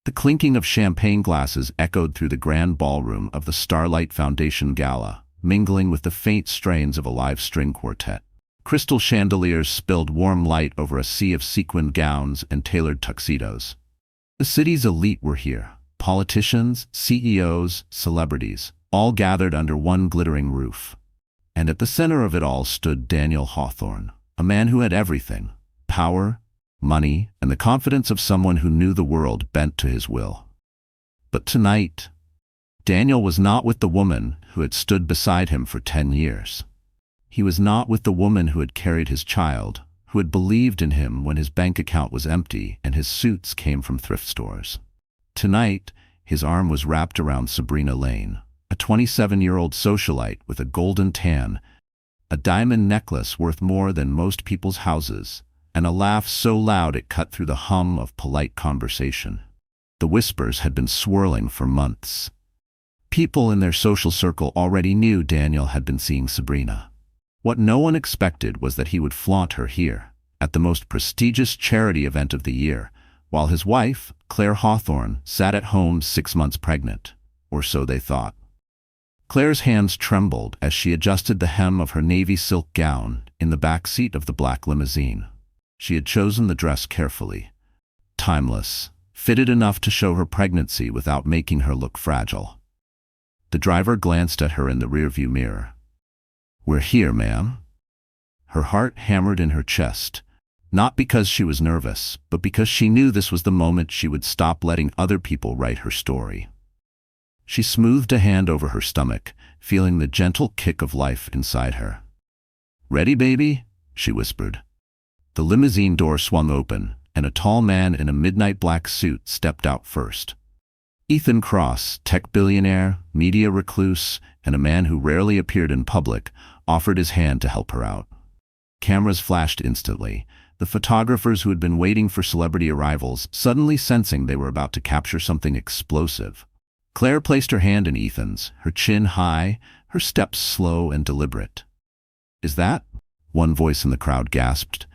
The clinking of champagne glasses echoed through the grand ballroom of the Starlight Foundation Gala, mingling with the faint strains of a live string quartet. Crystal chandeliers spilled warm light over a sea of sequined gowns and tailored tuxedos. The city's elite were here. Politicians, CEOs, celebrities, all gathered under one glittering roof. And at the center of it all stood Daniel Hawthorne, a man who had everything: power, money, and the confidence of someone who knew the world bent to his will. But tonight, Daniel was not with the woman who had stood beside him for 10 years. He was not with the woman who had carried his child, who had believed in him when his bank account was empty and his suits came from thrift stores. Tonight, his arm was wrapped around Sabrina Lane, a 27-year-old socialite with a golden tan, a diamond necklace worth more than most people's houses, and a laugh so loud it cut through the hum of polite conversation. The whispers had been swirling for months. People in their social circle already knew Daniel had been seeing Sabrina. What no one expected was that he would flaunt her here, at the most prestigious charity event of the year, while his wife, Claire Hawthorne, sat at home 6 months pregnant, or so they thought. Claire's hands trembled as she adjusted the hem of her navy silk gown in the back seat of the black limousine. She had chosen the dress carefully. Timeless, fitted enough to show her pregnancy without making her look fragile. The driver glanced at her in the rearview mirror. "We're here, ma'am." Her heart hammered in her chest, not because she was nervous, but because she knew this was the moment she would stop letting other people write her story. She smoothed a hand over her stomach, feeling the gentle kick of life inside her. "Ready, baby?" she whispered. The limousine door swung open, and a tall man in a midnight black suit stepped out first. Ethan Cross, tech billionaire, media recluse, and a man who rarely appeared in public, offered his hand to help her out. Cameras flashed instantly, the photographers who had been waiting for celebrity arrivals suddenly sensing they were about to capture something explosive. Claire placed her hand in Ethan's, her chin high, her steps slow and deliberate. "Is that?" one voice in the crowd gasped.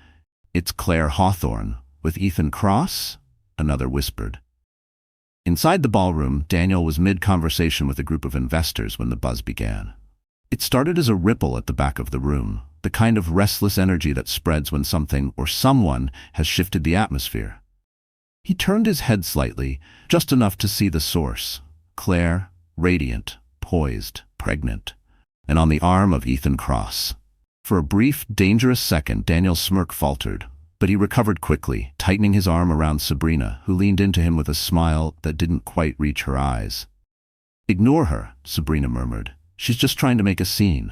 "It's Claire Hawthorne, with Ethan Cross?" another whispered. Inside the ballroom, Daniel was mid-conversation with a group of investors when the buzz began. It started as a ripple at the back of the room, the kind of restless energy that spreads when something or someone has shifted the atmosphere. He turned his head slightly, just enough to see the source: Claire, radiant, poised, pregnant, and on the arm of Ethan Cross. For a brief, dangerous second, Daniel's smirk faltered, but he recovered quickly, tightening his arm around Sabrina, who leaned into him with a smile that didn't quite reach her eyes. "Ignore her," Sabrina murmured. "She's just trying to make a scene."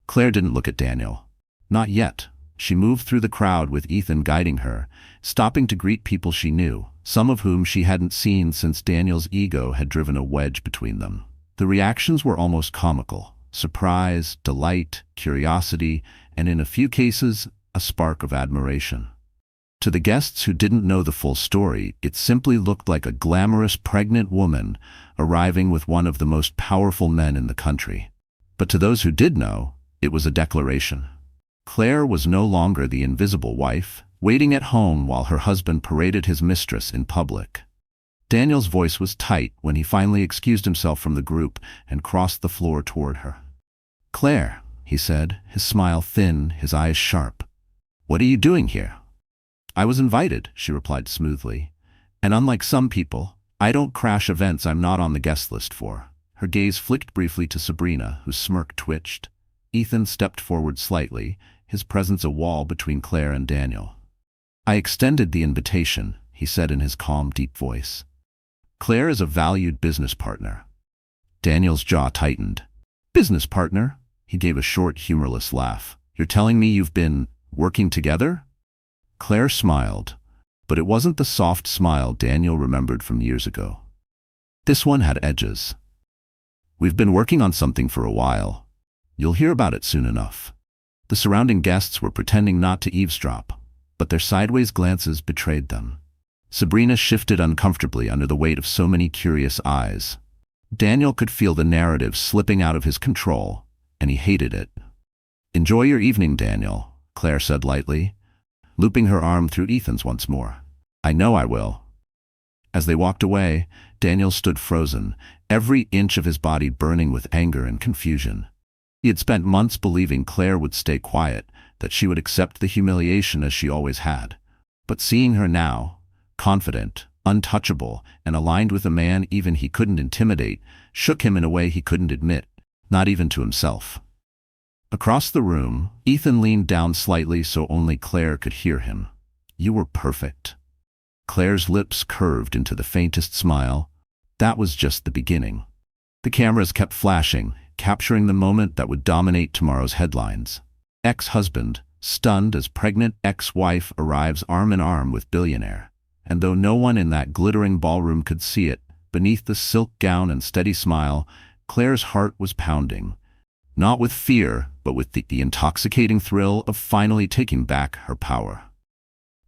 Claire didn't look at Daniel. Not yet. She moved through the crowd with Ethan guiding her, stopping to greet people she knew, some of whom she hadn't seen since Daniel's ego had driven a wedge between them. The reactions were almost comical: surprise, delight, curiosity, and in a few cases, a spark of admiration. To the guests who didn't know the full story, it simply looked like a glamorous pregnant woman arriving with one of the most powerful men in the country. But to those who did know, it was a declaration. Claire was no longer the invisible wife, waiting at home while her husband paraded his mistress in public. Daniel's voice was tight when he finally excused himself from the group and crossed the floor toward her. "Claire," he said, his smile thin, his eyes sharp. "What are you doing here?" "I was invited," she replied smoothly. "And unlike some people, I don't crash events I'm not on the guest list for." Her gaze flicked briefly to Sabrina, whose smirk twitched. Ethan stepped forward slightly, his presence a wall between Claire and Daniel. "I extended the invitation," he said in his calm, deep voice. "Claire is a valued business partner." Daniel's jaw tightened. "Business partner?" He gave a short, humorless laugh. "You're telling me you've been working together?" Claire smiled, but it wasn't the soft smile Daniel remembered from years ago. This one had edges. "We've been working on something for a while. You'll hear about it soon enough." The surrounding guests were pretending not to eavesdrop, but their sideways glances betrayed them. Sabrina shifted uncomfortably under the weight of so many curious eyes. Daniel could feel the narrative slipping out of his control, and he hated it. "Enjoy your evening, Daniel," Claire said lightly, looping her arm through Ethan's once more. "I know I will." As they walked away, Daniel stood frozen, every inch of his body burning with anger and confusion. He had spent months believing Claire would stay quiet, that she would accept the humiliation as she always had. But seeing her now, confident, untouchable, and aligned with a man even he couldn't intimidate, shook him in a way he couldn't admit, not even to himself. Across the room, Ethan leaned down slightly so only Claire could hear him. "You were perfect." Claire's lips curved into the faintest smile. That was just the beginning. The cameras kept flashing, capturing the moment that would dominate tomorrow's headlines. Ex-husband, stunned as pregnant ex-wife arrives arm in arm with billionaire. And though no one in that glittering ballroom could see it, beneath the silk gown and steady smile, Claire's heart was pounding. Not with fear, but with the intoxicating thrill of finally taking back her power.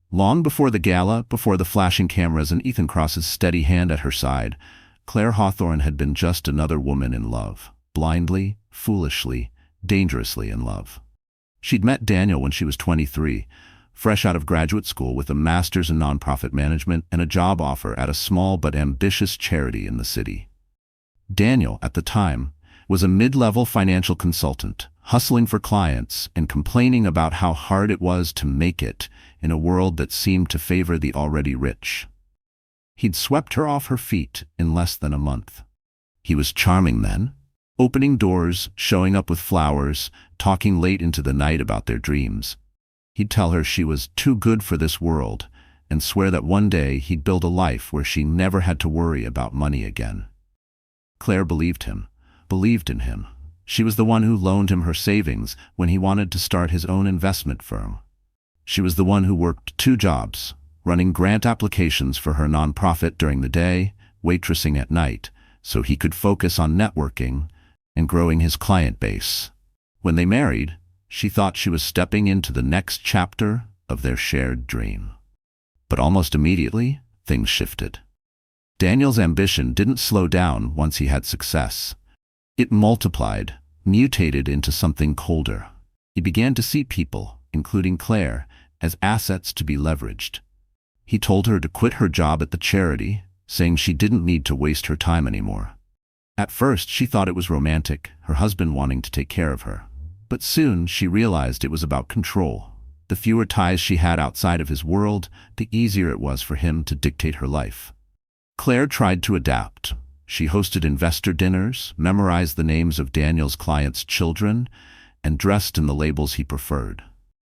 Long before the gala, before the flashing cameras and Ethan Cross's steady hand at her side, Claire Hawthorne had been just another woman in love. Blindly, foolishly, dangerously in love. She'd met Daniel when she was 23, fresh out of graduate school with a master's in nonprofit management and a job offer at a small but ambitious charity in the city. Daniel, at the time, was a mid-level financial consultant, hustling for clients and complaining about how hard it was to make it in a world that seemed to favor the already rich. He'd swept her off her feet in less than a month. He was charming then, opening doors, showing up with flowers, talking late into the night about their dreams. He'd tell her she was too good for this world and swear that one day he'd build a life where she never had to worry about money again. Claire believed him, believed in him. She was the one who loaned him her savings when he wanted to start his own investment firm. She was the one who worked 2 jobs, running grant applications for her nonprofit during the day, waitressing at night, so he could focus on networking and growing his client base. When they married, she thought she was stepping into the next chapter of their shared dream. But almost immediately, things shifted. Daniel's ambition didn't slow down once he had success. It multiplied, mutated into something colder. He began to see people, including Claire, as assets to be leveraged. He told her to quit her job at the charity, saying she didn't need to waste her time anymore. At first, she thought it was romantic, her husband wanting to take care of her. But soon, she realized it was about control. The fewer ties she had outside of his world, the easier it was for him to dictate her life. Claire tried to adapt. She hosted investor dinners, memorized the names of Daniel's clients' children, and dressed in the labels he preferred.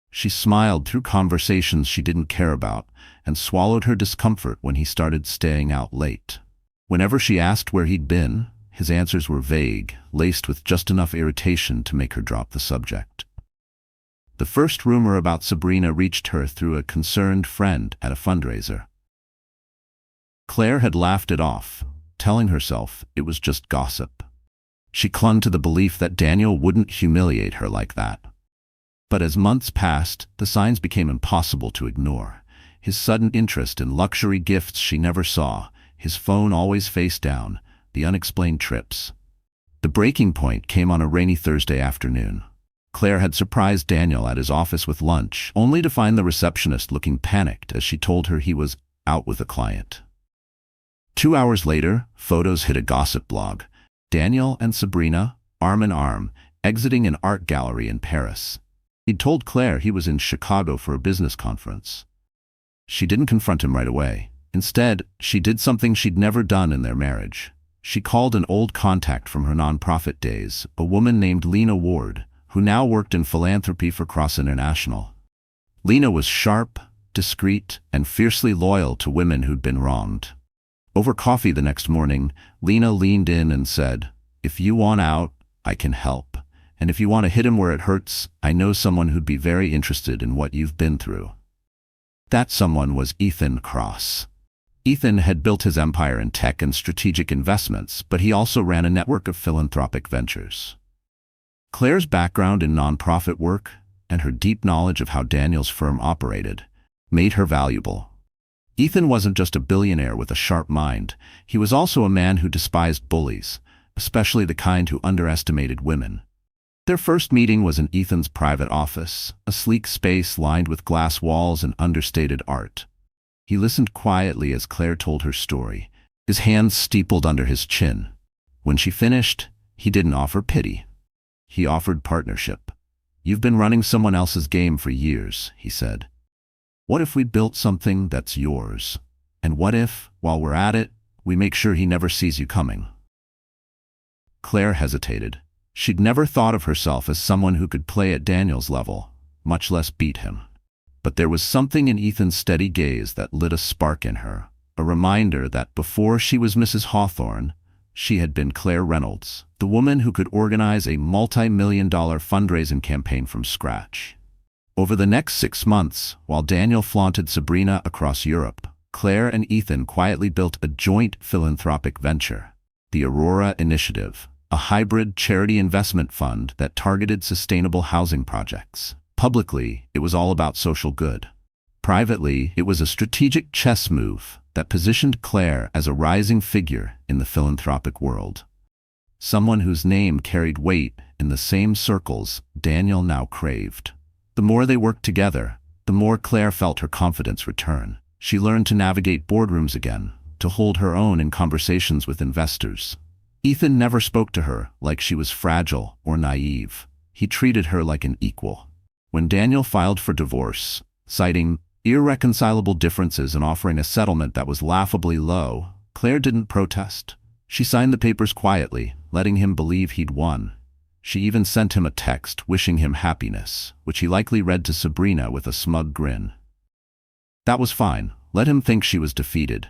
She smiled through conversations she didn't care about and swallowed her discomfort when he started staying out late. Whenever she asked where he'd been, his answers were vague, laced with just enough irritation to make her drop the subject. The first rumor about Sabrina reached her through a concerned friend at a fundraiser. Claire had laughed it off, telling herself it was just gossip. She clung to the belief that Daniel wouldn't humiliate her like that. But as months passed, the signs became impossible to ignore. His sudden interest in luxury gifts she never saw, his phone always face down, the unexplained trips. The breaking point came on a rainy Thursday afternoon. Claire had surprised Daniel at his office with lunch, only to find the receptionist looking panicked as she told her he was out with a client. 2 hours later, photos hit a gossip blog. Daniel and Sabrina, arm in arm, exiting an art gallery in Paris. He'd told Claire he was in Chicago for a business conference. She didn't confront him right away. Instead, she did something she'd never done in their marriage. She called an old contact from her nonprofit days, a woman named Lena Ward, who now worked in philanthropy for Cross International. Lena was sharp, discreet, and fiercely loyal to women who'd been wronged. Over coffee the next morning, Lena leaned in and said, "If you want out, I can help. And if you want to hit him where it hurts, I know someone who'd be very interested in what you've been through." That someone was Ethan Cross. Ethan had built his empire in tech and strategic investments, but he also ran a network of philanthropic ventures. Claire's background in nonprofit work and her deep knowledge of how Daniel's firm operated made her valuable. Ethan wasn't just a billionaire with a sharp mind. He was also a man who despised bullies, especially the kind who underestimated women. Their first meeting was in Ethan's private office, a sleek space lined with glass walls and understated art. He listened quietly as Claire told her story, his hands steepled under his chin. When she finished, he didn't offer pity. He offered partnership. "You've been running someone else's game for years," he said. "What if we built something that's yours? And what if, while we're at it, we make sure he never sees you coming?" Claire hesitated. She'd never thought of herself as someone who could play at Daniel's level, much less beat him. But there was something in Ethan's steady gaze that lit a spark in her, a reminder that before she was Mrs. Hawthorne, she had been Claire Reynolds, the woman who could organize a multi-million-dollar fundraising campaign from scratch. Over the next 6 months, while Daniel flaunted Sabrina across Europe, Claire and Ethan quietly built a joint philanthropic venture, the Aurora Initiative, a hybrid charity investment fund that targeted sustainable housing projects. Publicly, it was all about social good. Privately, it was a strategic chess move that positioned Claire as a rising figure in the philanthropic world. Someone whose name carried weight in the same circles Daniel now craved. The more they worked together, the more Claire felt her confidence return. She learned to navigate boardrooms again, to hold her own in conversations with investors. Ethan never spoke to her like she was fragile or naive. He treated her like an equal. When Daniel filed for divorce, citing irreconcilable differences and offering a settlement that was laughably low, Claire didn't protest. She signed the papers quietly, letting him believe he'd won. She even sent him a text wishing him happiness, which he likely read to Sabrina with a smug grin. That was fine. Let him think she was defeated.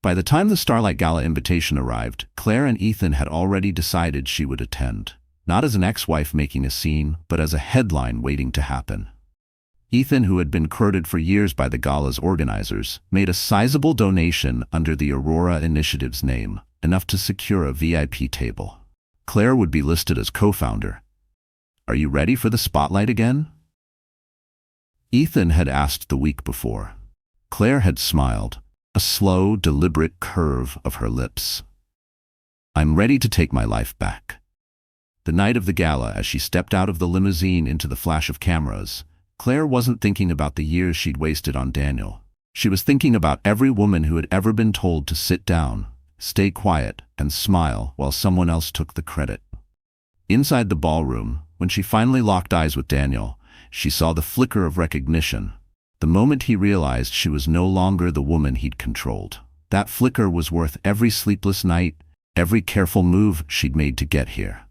By the time the Starlight Gala invitation arrived, Claire and Ethan had already decided she would attend. Not as an ex-wife making a scene, but as a headline waiting to happen. Ethan, who had been courted for years by the gala's organizers, made a sizable donation under the Aurora Initiative's name, enough to secure a VIP table. Claire would be listed as co-founder. "Are you ready for the spotlight again?" Ethan had asked the week before. Claire had smiled, a slow, deliberate curve of her lips. "I'm ready to take my life back." The night of the gala, as she stepped out of the limousine into the flash of cameras, Claire wasn't thinking about the years she'd wasted on Daniel. She was thinking about every woman who had ever been told to sit down, stay quiet, and smile while someone else took the credit. Inside the ballroom, when she finally locked eyes with Daniel, she saw the flicker of recognition. The moment he realized she was no longer the woman he'd controlled. That flicker was worth every sleepless night, every careful move she'd made to get here.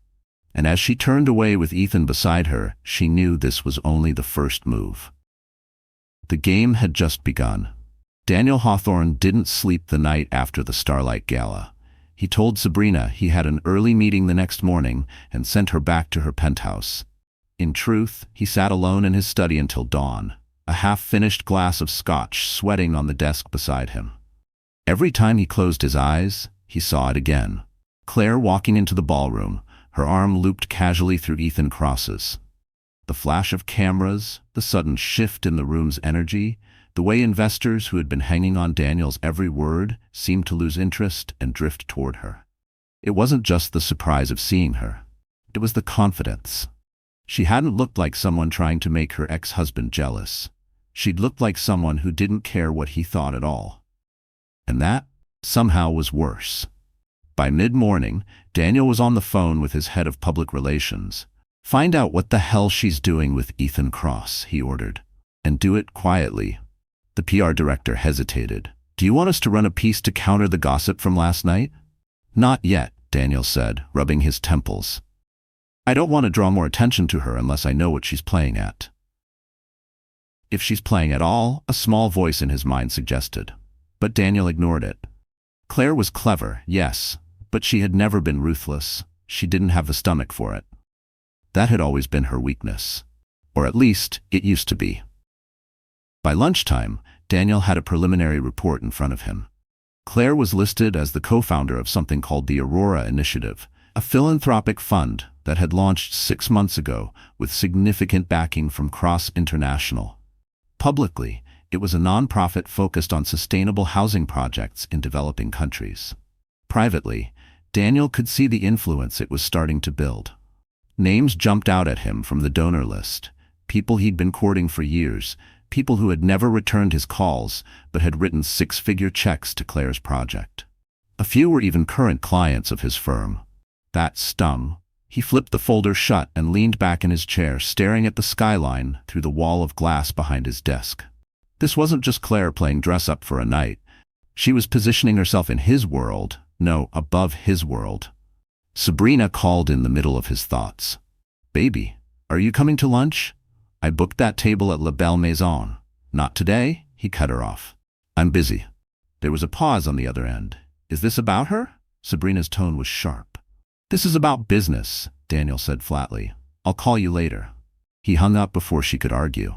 And as she turned away with Ethan beside her, she knew this was only the first move. The game had just begun. Daniel Hawthorne didn't sleep the night after the Starlight Gala. He told Sabrina he had an early meeting the next morning and sent her back to her penthouse. In truth, he sat alone in his study until dawn, a half-finished glass of scotch sweating on the desk beside him. Every time he closed his eyes, he saw it again. Claire walking into the ballroom, her arm looped casually through Ethan Cross's. The flash of cameras, the sudden shift in the room's energy, the way investors who had been hanging on Daniel's every word seemed to lose interest and drift toward her. It wasn't just the surprise of seeing her. It was the confidence. She hadn't looked like someone trying to make her ex-husband jealous. She'd looked like someone who didn't care what he thought at all. And that, somehow, was worse. By mid-morning, Daniel was on the phone with his head of public relations. "Find out what the hell she's doing with Ethan Cross," he ordered. "And do it quietly." The PR director hesitated. "Do you want us to run a piece to counter the gossip from last night?" "Not yet," Daniel said, rubbing his temples. "I don't want to draw more attention to her unless I know what she's playing at." "If she's playing at all," a small voice in his mind suggested. But Daniel ignored it. Claire was clever, yes, but she had never been ruthless. She didn't have the stomach for it. That had always been her weakness. Or at least, it used to be. By lunchtime, Daniel had a preliminary report in front of him. Claire was listed as the co-founder of something called the Aurora Initiative, a philanthropic fund that had launched 6 months ago with significant backing from Cross International. Publicly, it was a nonprofit focused on sustainable housing projects in developing countries. Privately, Daniel could see the influence it was starting to build. Names jumped out at him from the donor list, people he'd been courting for years, people who had never returned his calls but had written six-figure checks to Claire's project. A few were even current clients of his firm. That stung. He flipped the folder shut and leaned back in his chair, staring at the skyline through the wall of glass behind his desk. This wasn't just Claire playing dress-up for a night. She was positioning herself in his world, no, above his world. Sabrina called in the middle of his thoughts. "Baby, are you coming to lunch? I booked that table at La Belle Maison." "Not today," he cut her off. "I'm busy." There was a pause on the other end. "Is this about her?" Sabrina's tone was sharp. "This is about business," Daniel said flatly. "I'll call you later." He hung up before she could argue.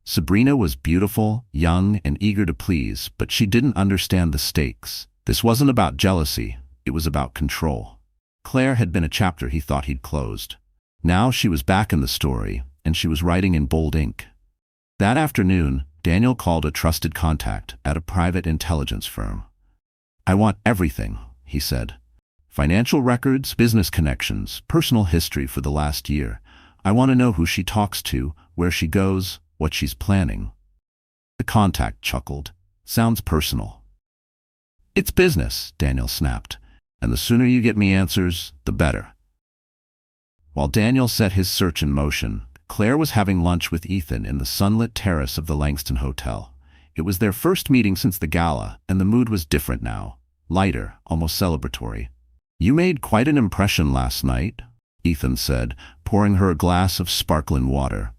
Sabrina was beautiful, young, and eager to please, but she didn't understand the stakes. This wasn't about jealousy, it was about control. Claire had been a chapter he thought he'd closed. Now she was back in the story, and she was writing in bold ink. That afternoon, Daniel called a trusted contact at a private intelligence firm. "I want everything," he said. "Financial records, business connections, personal history for the last year. I want to know who she talks to, where she goes, what she's planning." The contact chuckled. "Sounds personal." "It's business," Daniel snapped, "and the sooner you get me answers, the better." While Daniel set his search in motion, Claire was having lunch with Ethan in the sunlit terrace of the Langston Hotel. It was their first meeting since the gala, and the mood was different now, lighter, almost celebratory. "You made quite an impression last night," Ethan said, pouring her a glass of sparkling water.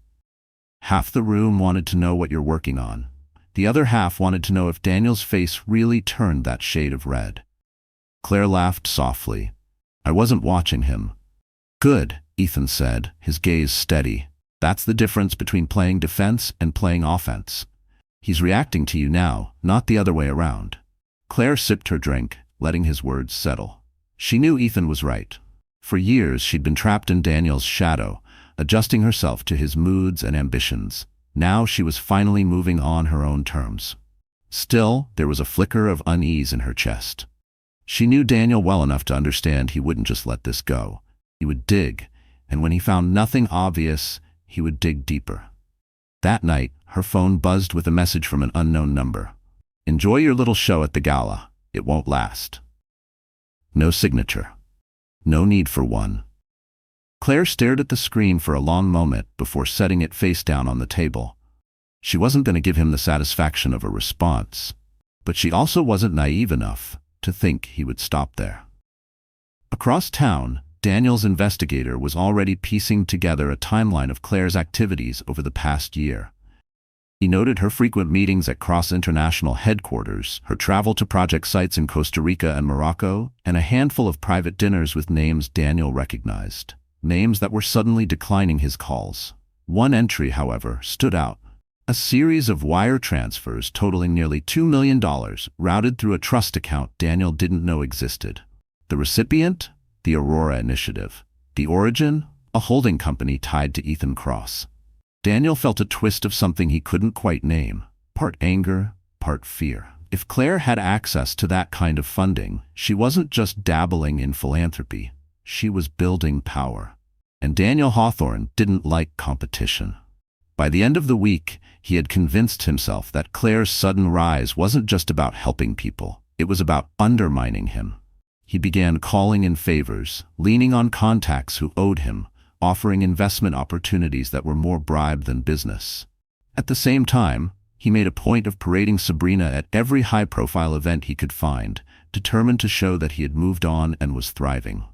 "Half the room wanted to know what you're working on. The other half wanted to know if Daniel's face really turned that shade of red." Claire laughed softly. "I wasn't watching him." "Good," Ethan said, his gaze steady. "That's the difference between playing defense and playing offense. He's reacting to you now, not the other way around." Claire sipped her drink, letting his words settle. She knew Ethan was right. For years she'd been trapped in Daniel's shadow, adjusting herself to his moods and ambitions. Now she was finally moving on her own terms. Still, there was a flicker of unease in her chest. She knew Daniel well enough to understand he wouldn't just let this go. He would dig, and when he found nothing obvious, he would dig deeper. That night, her phone buzzed with a message from an unknown number. "Enjoy your little show at the gala. It won't last." No signature. No need for one. Claire stared at the screen for a long moment before setting it face down on the table. She wasn't going to give him the satisfaction of a response, but she also wasn't naive enough to think he would stop there. Across town, Daniel's investigator was already piecing together a timeline of Claire's activities over the past year. He noted her frequent meetings at cross-international headquarters, her travel to project sites in Costa Rica and Morocco, and a handful of private dinners with names Daniel recognized. Names that were suddenly declining his calls. One entry, however, stood out. A series of wire transfers totaling nearly $2 million routed through a trust account Daniel didn't know existed. The recipient? The Aurora Initiative. The origin? A holding company tied to Ethan Cross. Daniel felt a twist of something he couldn't quite name. Part anger, part fear. If Claire had access to that kind of funding, she wasn't just dabbling in philanthropy. She was building power. And Daniel Hawthorne didn't like competition. By the end of the week, he had convinced himself that Claire's sudden rise wasn't just about helping people. It was about undermining him. He began calling in favors, leaning on contacts who owed him, offering investment opportunities that were more bribe than business. At the same time, he made a point of parading Sabrina at every high-profile event he could find, determined to show that he had moved on and was thriving.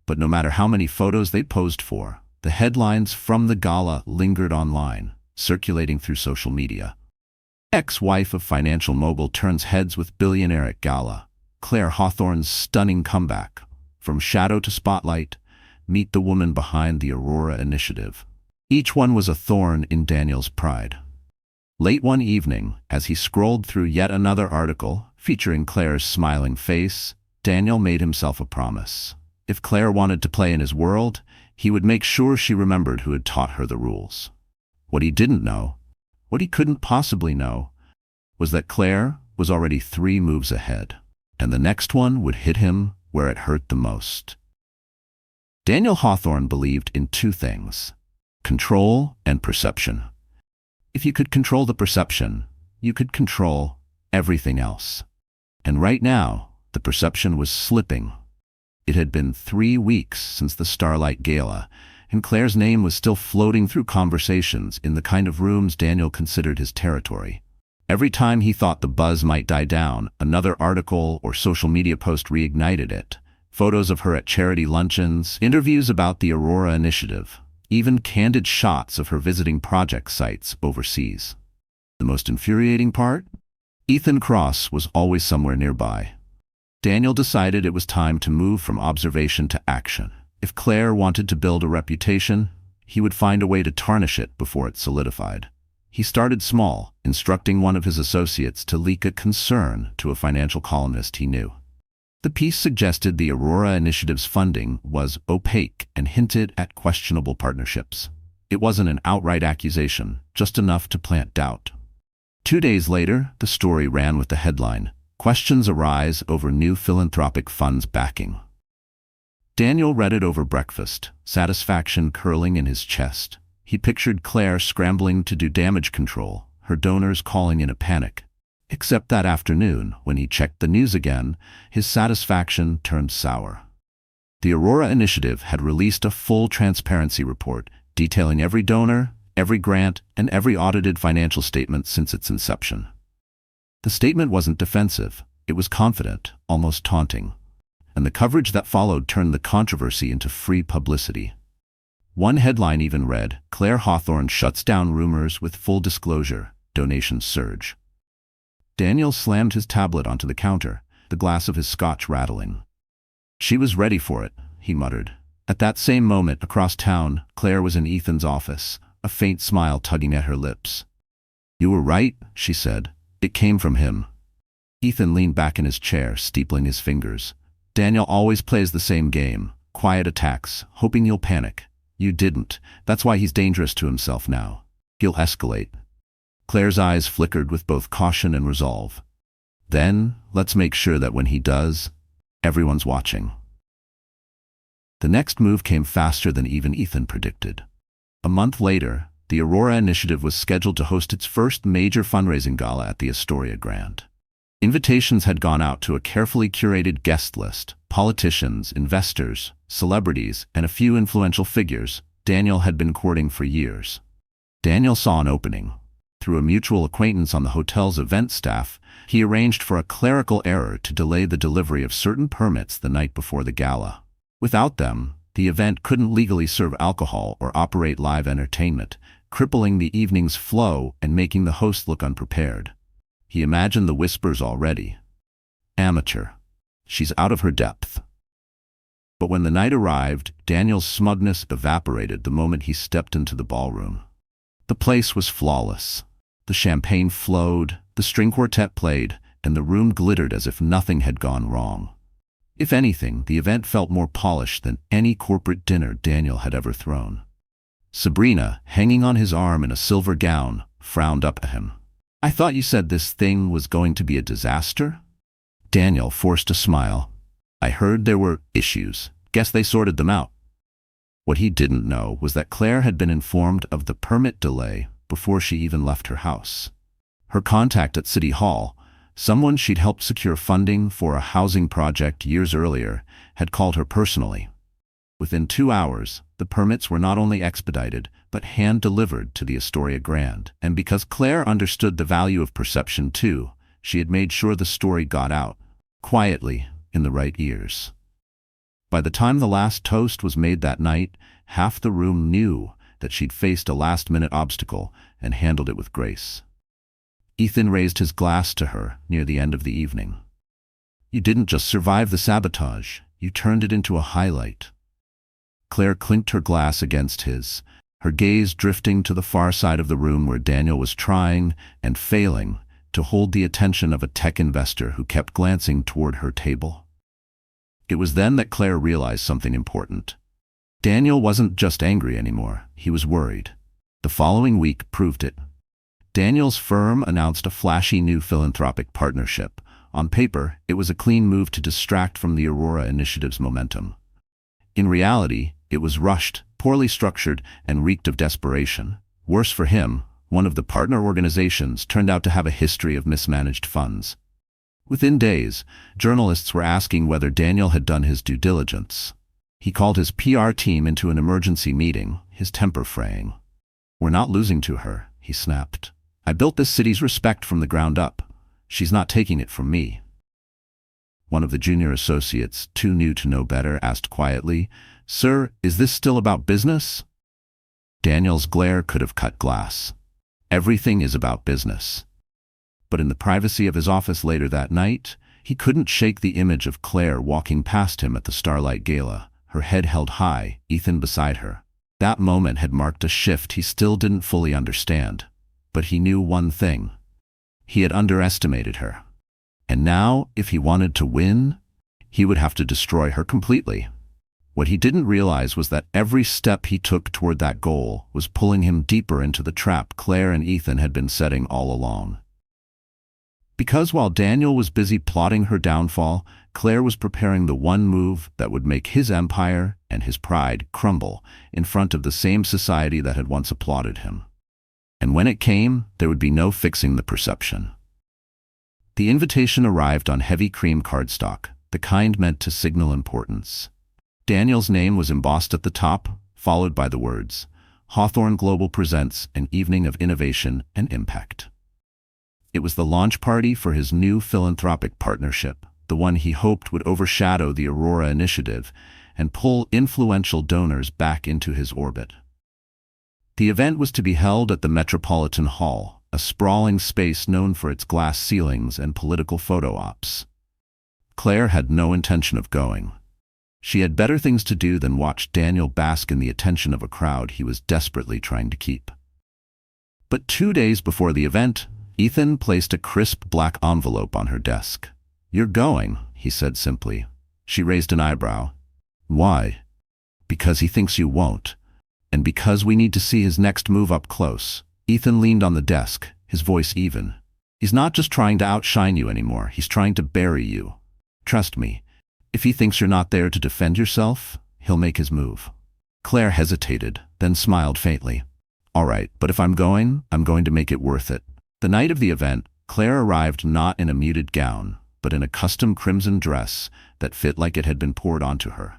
But no matter how many photos they posed for, the headlines from the gala lingered online, circulating through social media. Ex-wife of financial mogul turns heads with billionaire at gala. Claire Hawthorne's stunning comeback. From shadow to spotlight, meet the woman behind the Aurora Initiative. Each one was a thorn in Daniel's pride. Late one evening, as he scrolled through yet another article featuring Claire's smiling face, Daniel made himself a promise. If Claire wanted to play in his world, he would make sure she remembered who had taught her the rules. What he didn't know, what he couldn't possibly know, was that Claire was already 3 moves ahead, and the next one would hit him where it hurt the most. Daniel Hawthorne believed in 2 things: control and perception. If you could control the perception, you could control everything else. And right now, the perception was slipping. It had been 3 weeks since the Starlight Gala, and Claire's name was still floating through conversations in the kind of rooms Daniel considered his territory. Every time he thought the buzz might die down, another article or social media post reignited it. Photos of her at charity luncheons, interviews about the Aurora Initiative, even candid shots of her visiting project sites overseas. The most infuriating part? Ethan Cross was always somewhere nearby. Daniel decided it was time to move from observation to action. If Claire wanted to build a reputation, he would find a way to tarnish it before it solidified. He started small, instructing one of his associates to leak a concern to a financial columnist he knew. The piece suggested the Aurora Initiative's funding was opaque and hinted at questionable partnerships. It wasn't an outright accusation, just enough to plant doubt. 2 days later, the story ran with the headline, "Questions Arise Over New Philanthropic Funds Backing." Daniel read it over breakfast, satisfaction curling in his chest. He pictured Claire scrambling to do damage control, her donors calling in a panic. Except that afternoon, when he checked the news again, his satisfaction turned sour. The Aurora Initiative had released a full transparency report detailing every donor, every grant, and every audited financial statement since its inception. The statement wasn't defensive, it was confident, almost taunting. And the coverage that followed turned the controversy into free publicity. One headline even read, "Claire Hawthorne shuts down rumors with full disclosure, donations surge." Daniel slammed his tablet onto the counter, the glass of his scotch rattling. "She was ready for it," he muttered. At that same moment, across town, Claire was in Ethan's office, a faint smile tugging at her lips. "You were right," she said. "It came from him." Ethan leaned back in his chair, steepling his fingers. "Daniel always plays the same game, quiet attacks, hoping you'll panic. You didn't. That's why he's dangerous to himself now. He'll escalate." Claire's eyes flickered with both caution and resolve. "Then, let's make sure that when he does, everyone's watching." The next move came faster than even Ethan predicted. A month later, the Aurora Initiative was scheduled to host its first major fundraising gala at the Astoria Grand. Invitations had gone out to a carefully curated guest list, politicians, investors, celebrities, and a few influential figures Daniel had been courting for years. Daniel saw an opening. Through a mutual acquaintance on the hotel's event staff, he arranged for a clerical error to delay the delivery of certain permits the night before the gala. Without them, the event couldn't legally serve alcohol or operate live entertainment, crippling the evening's flow and making the host look unprepared. He imagined the whispers already. "Amateur. She's out of her depth." But when the night arrived, Daniel's smugness evaporated the moment he stepped into the ballroom. The place was flawless. The champagne flowed, the string quartet played, and the room glittered as if nothing had gone wrong. If anything, the event felt more polished than any corporate dinner Daniel had ever thrown. Sabrina, hanging on his arm in a silver gown, frowned up at him. "I thought you said this thing was going to be a disaster?" Daniel forced a smile. "I heard there were issues. Guess they sorted them out." What he didn't know was that Claire had been informed of the permit delay before she even left her house. Her contact at City Hall, someone she'd helped secure funding for a housing project years earlier, had called her personally. Within 2 hours, the permits were not only expedited, but hand-delivered to the Astoria Grand. And because Claire understood the value of perception too, she had made sure the story got out, quietly, in the right ears. By the time the last toast was made that night, half the room knew that she'd faced a last-minute obstacle and handled it with grace. Ethan raised his glass to her near the end of the evening. "You didn't just survive the sabotage, you turned it into a highlight." Claire clinked her glass against his, her gaze drifting to the far side of the room where Daniel was trying and failing to hold the attention of a tech investor who kept glancing toward her table. It was then that Claire realized something important. Daniel wasn't just angry anymore, he was worried. The following week proved it. Daniel's firm announced a flashy new philanthropic partnership. On paper, it was a clean move to distract from the Aurora Initiative's momentum. In reality, it was rushed, poorly structured, and reeked of desperation. Worse for him, One of the partner organizations turned out to have a history of mismanaged funds. Within days, journalists were asking whether Daniel had done his due diligence. He called his PR team into an emergency meeting, his temper fraying. "We're not losing to her," he snapped. "I built this city's respect from the ground up. She's not taking it from me." One of the junior associates, too new to know better, asked quietly, "Sir, is this still about business?" Daniel's glare could have cut glass. Everything is about business. But in the privacy of his office later that night, he couldn't shake the image of Claire walking past him at the Starlight Gala, her head held high, Ethan beside her. That moment had marked a shift he still didn't fully understand. But he knew one thing. He had underestimated her. And now, if he wanted to win, he would have to destroy her completely. What he didn't realize was that every step he took toward that goal was pulling him deeper into the trap Claire and Ethan had been setting all along. Because while Daniel was busy plotting her downfall, Claire was preparing the one move that would make his empire and his pride crumble in front of the same society that had once applauded him. And when it came, there would be no fixing the perception. The invitation arrived on heavy cream cardstock, the kind meant to signal importance. Daniel's name was embossed at the top, followed by the words, "Hawthorne Global presents an evening of innovation and impact." It was the launch party for his new philanthropic partnership, the one he hoped would overshadow the Aurora Initiative and pull influential donors back into his orbit. The event was to be held at the Metropolitan Hall, a sprawling space known for its glass ceilings and political photo ops. Claire had no intention of going. She had better things to do than watch Daniel bask in the attention of a crowd he was desperately trying to keep. But 2 days before the event, Ethan placed a crisp black envelope on her desk. "You're going," he said simply. She raised an eyebrow. "Why?" "Because he thinks you won't. And because we need to see his next move up close." Ethan leaned on the desk, his voice even. "He's not just trying to outshine you anymore, he's trying to bury you. Trust me, if he thinks you're not there to defend yourself, he'll make his move." Claire hesitated, then smiled faintly. "All right, but if I'm going to make it worth it." The night of the event, Claire arrived not in a muted gown, but in a custom crimson dress that fit like it had been poured onto her.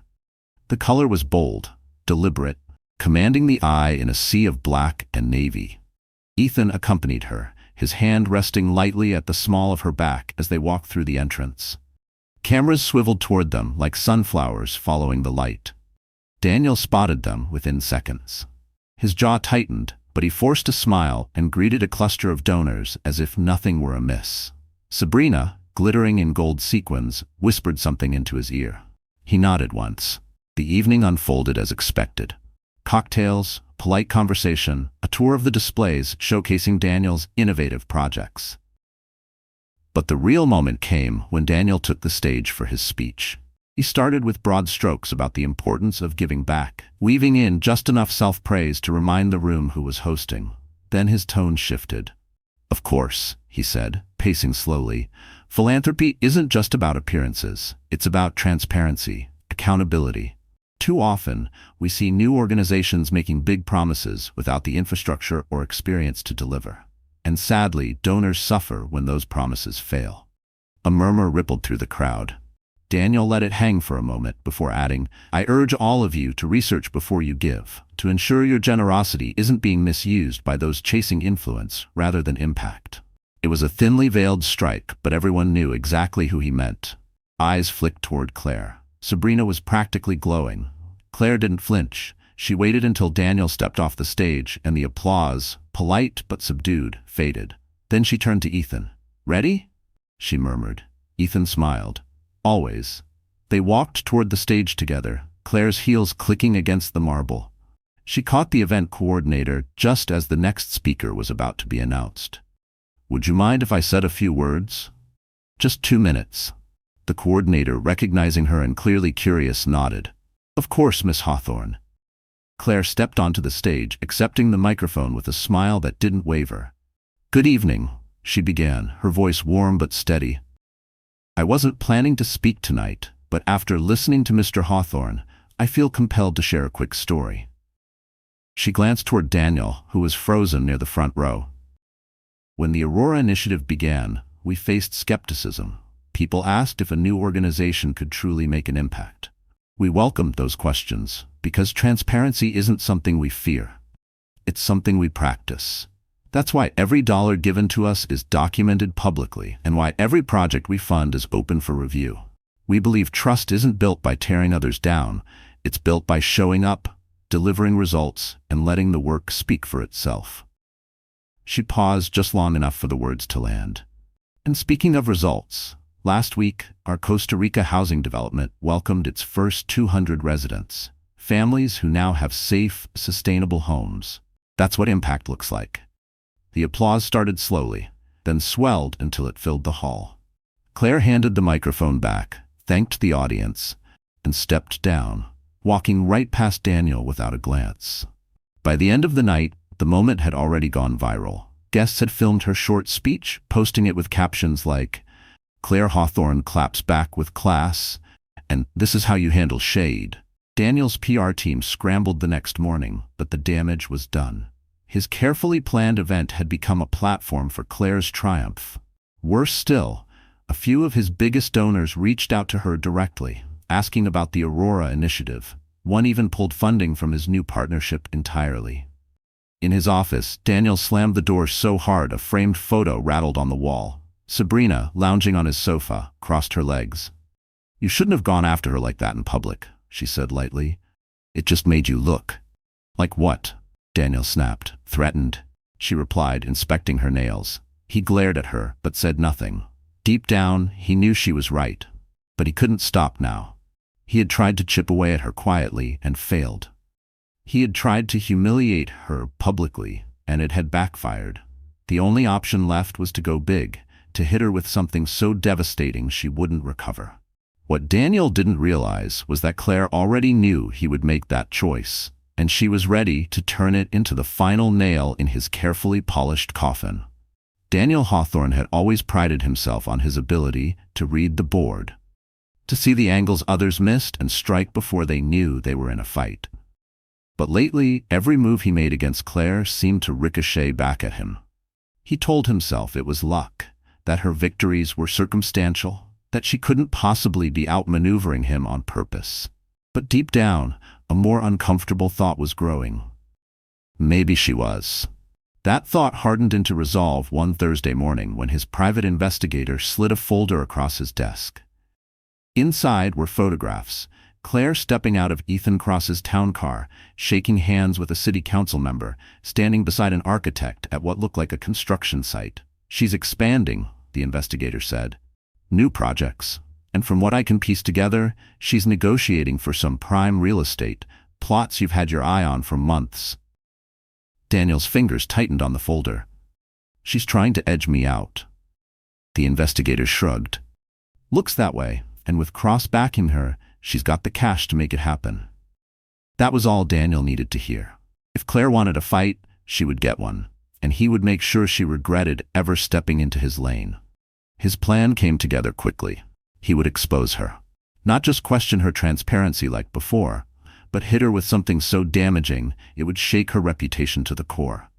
The color was bold, deliberate, commanding the eye in a sea of black and navy. Ethan accompanied her, his hand resting lightly at the small of her back as they walked through the entrance. Cameras swiveled toward them like sunflowers following the light. Daniel spotted them within seconds. His jaw tightened, but he forced a smile and greeted a cluster of donors as if nothing were amiss. Sabrina, glittering in gold sequins, whispered something into his ear. He nodded once. The evening unfolded as expected. Cocktails, polite conversation, a tour of the displays showcasing Daniel's innovative projects. But the real moment came when Daniel took the stage for his speech. He started with broad strokes about the importance of giving back, weaving in just enough self-praise to remind the room who was hosting. Then his tone shifted. "Of course," he said, pacing slowly, "philanthropy isn't just about appearances. It's about transparency, accountability. Too often, we see new organizations making big promises without the infrastructure or experience to deliver. And sadly, donors suffer when those promises fail." A murmur rippled through the crowd. Daniel let it hang for a moment before adding, "I urge all of you to research before you give, to ensure your generosity isn't being misused by those chasing influence rather than impact." It was a thinly veiled strike, but everyone knew exactly who he meant. Eyes flicked toward Claire. Sabrina was practically glowing. Claire didn't flinch. She waited until Daniel stepped off the stage and the applause, polite but subdued, faded. Then she turned to Ethan. "Ready?" she murmured. Ethan smiled. "Always." They walked toward the stage together, Claire's heels clicking against the marble. She caught the event coordinator just as the next speaker was about to be announced. "Would you mind if I said a few words?" "Just 2 minutes." The coordinator, recognizing her and clearly curious, nodded. "Of course, Miss Hawthorne." Claire stepped onto the stage, accepting the microphone with a smile that didn't waver. "Good evening," she began, her voice warm but steady. "I wasn't planning to speak tonight, but after listening to Mr. Hawthorne, I feel compelled to share a quick story." She glanced toward Daniel, who was frozen near the front row. When the Aurora Initiative began, we faced skepticism. People asked if a new organization could truly make an impact. We welcomed those questions, because transparency isn't something we fear. It's something we practice. That's why every dollar given to us is documented publicly, and why every project we fund is open for review. We believe trust isn't built by tearing others down, it's built by showing up, delivering results, and letting the work speak for itself. She paused just long enough for the words to land. And speaking of results, last week, our Costa Rica housing development welcomed its first 200 residents, families who now have safe, sustainable homes. That's what impact looks like. The applause started slowly, then swelled until it filled the hall. Claire handed the microphone back, thanked the audience, and stepped down, walking right past Daniel without a glance. By the end of the night, the moment had already gone viral. Guests had filmed her short speech, posting it with captions like, "Claire Hawthorne claps back with class," and "This is how you handle shade." Daniel's PR team scrambled the next morning, but the damage was done. His carefully planned event had become a platform for Claire's triumph. Worse still, a few of his biggest donors reached out to her directly, asking about the Aurora Initiative. One even pulled funding from his new partnership entirely. In his office, Daniel slammed the door so hard a framed photo rattled on the wall. Sabrina, lounging on his sofa, crossed her legs. "You shouldn't have gone after her like that in public," she said lightly. "It just made you look." "Like what?" Daniel snapped. "Threatened," she replied, inspecting her nails. He glared at her, but said nothing. Deep down, he knew she was right. But he couldn't stop now. He had tried to chip away at her quietly and failed. He had tried to humiliate her publicly, and it had backfired. The only option left was to go big, to hit her with something so devastating she wouldn't recover. What Daniel didn't realize was that Claire already knew he would make that choice, and she was ready to turn it into the final nail in his carefully polished coffin. Daniel Hawthorne had always prided himself on his ability to read the board, to see the angles others missed and strike before they knew they were in a fight. But lately, every move he made against Claire seemed to ricochet back at him. He told himself it was luck, that her victories were circumstantial, that she couldn't possibly be outmaneuvering him on purpose. But deep down, a more uncomfortable thought was growing. Maybe she was. That thought hardened into resolve one Thursday morning when his private investigator slid a folder across his desk. Inside were photographs. Claire stepping out of Ethan Cross's town car, shaking hands with a city council member, standing beside an architect at what looked like a construction site. "She's expanding," the investigator said. "New projects. And from what I can piece together, she's negotiating for some prime real estate, plots you've had your eye on for months." Daniel's fingers tightened on the folder. "She's trying to edge me out." The investigator shrugged. "Looks that way, and with Cross backing her, she's got the cash to make it happen." That was all Daniel needed to hear. If Claire wanted a fight, she would get one, and he would make sure she regretted ever stepping into his lane. His plan came together quickly. He would expose her. Not just question her transparency like before, but hit her with something so damaging it would shake her reputation to the core.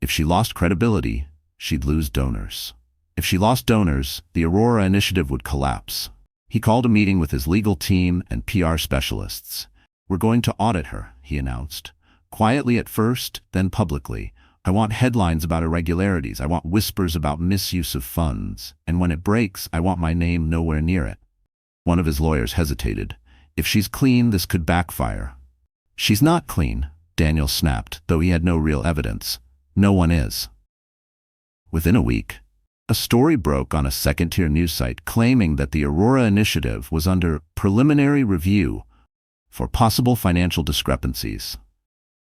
If she lost credibility, she'd lose donors. If she lost donors, the Aurora Initiative would collapse. He called a meeting with his legal team and PR specialists. "We're going to audit her," he announced. "Quietly at first, then publicly. I want headlines about irregularities. I want whispers about misuse of funds. And when it breaks, I want my name nowhere near it." One of his lawyers hesitated. "If she's clean, this could backfire." "She's not clean," Daniel snapped, though he had no real evidence. "No one is." Within a week, a story broke on a second-tier news site claiming that the Aurora Initiative was under preliminary review for possible financial discrepancies.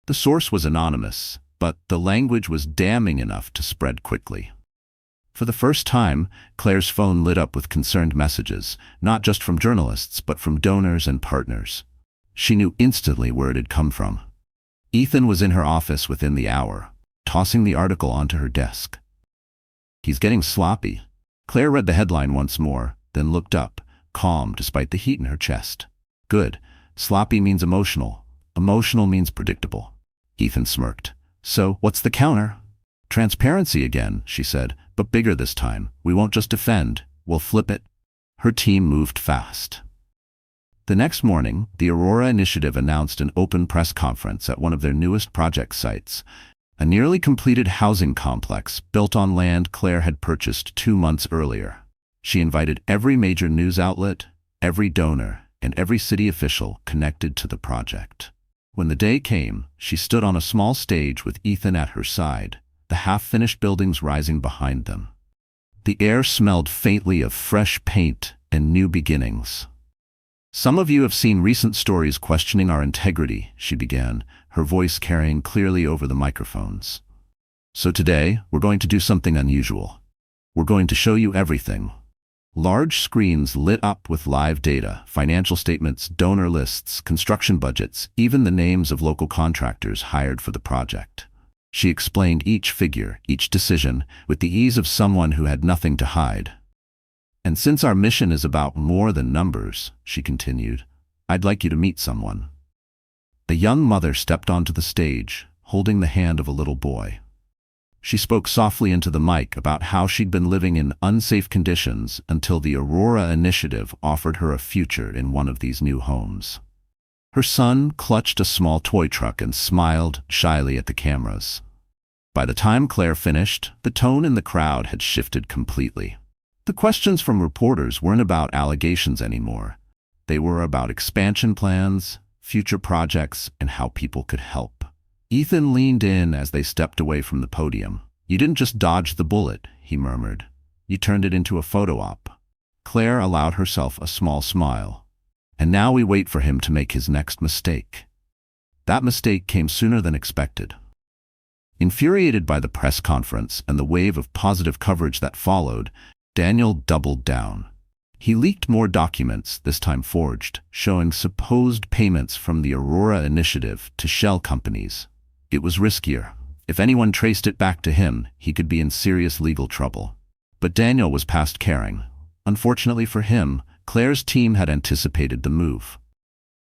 The source was anonymous, but the language was damning enough to spread quickly. For the first time, Claire's phone lit up with concerned messages, not just from journalists, but from donors and partners. She knew instantly where it had come from. Ethan was in her office within the hour, tossing the article onto her desk. "He's getting sloppy." Claire read the headline once more, then looked up, calm despite the heat in her chest. "Good. Sloppy means emotional. Emotional means predictable." Ethan smirked. So, what's the counter? Transparency again, she said, but bigger this time. We won't just defend, we'll flip it. Her team moved fast. The next morning, the Aurora Initiative announced an open press conference at one of their newest project sites, a nearly completed housing complex built on land Claire had purchased 2 months earlier. She invited every major news outlet, every donor, and every city official connected to the project. When the day came, she stood on a small stage with Ethan at her side, the half-finished buildings rising behind them. The air smelled faintly of fresh paint and new beginnings. Some of you have seen recent stories questioning our integrity, she began, her voice carrying clearly over the microphones. So today, we're going to do something unusual. We're going to show you everything. Large screens lit up with live data, financial statements, donor lists, construction budgets, even the names of local contractors hired for the project. She explained each figure, each decision, with the ease of someone who had nothing to hide. And since our mission is about more than numbers, she continued, I'd like you to meet someone. The young mother stepped onto the stage, holding the hand of a little boy. She spoke softly into the mic about how she'd been living in unsafe conditions until the Aurora Initiative offered her a future in one of these new homes. Her son clutched a small toy truck and smiled shyly at the cameras. By the time Claire finished, the tone in the crowd had shifted completely. The questions from reporters weren't about allegations anymore. They were about expansion plans, future projects, and how people could help. Ethan leaned in as they stepped away from the podium. You didn't just dodge the bullet, he murmured. You turned it into a photo op. Claire allowed herself a small smile. And now we wait for him to make his next mistake. That mistake came sooner than expected. Infuriated by the press conference and the wave of positive coverage that followed, Daniel doubled down. He leaked more documents, this time forged, showing supposed payments from the Aurora Initiative to shell companies. It was riskier. If anyone traced it back to him, he could be in serious legal trouble. But Daniel was past caring. Unfortunately for him, Claire's team had anticipated the move.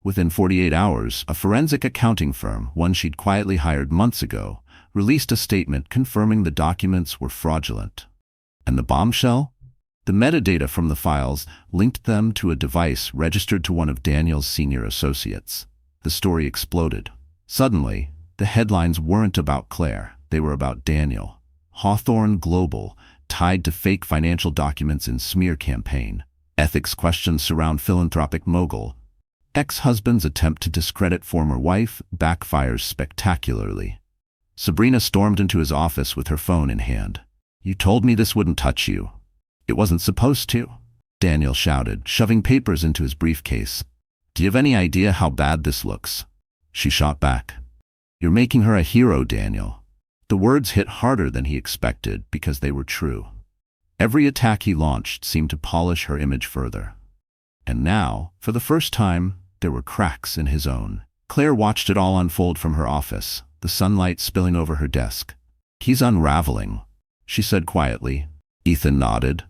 Within 48 hours, a forensic accounting firm, one she'd quietly hired months ago, released a statement confirming the documents were fraudulent. And the bombshell? The metadata from the files linked them to a device registered to one of Daniel's senior associates. The story exploded. Suddenly, the headlines weren't about Claire, they were about Daniel. Hawthorne Global, tied to fake financial documents in smear campaign. Ethics questions surround philanthropic mogul. Ex-husband's attempt to discredit former wife backfires spectacularly. Sabrina stormed into his office with her phone in hand. You told me this wouldn't touch you. It wasn't supposed to, Daniel shouted, shoving papers into his briefcase. Do you have any idea how bad this looks? She shot back. You're making her a hero, Daniel. The words hit harder than he expected because they were true. Every attack he launched seemed to polish her image further. And now, for the first time, there were cracks in his own. Claire watched it all unfold from her office, the sunlight spilling over her desk. He's unraveling, she said quietly. Ethan nodded.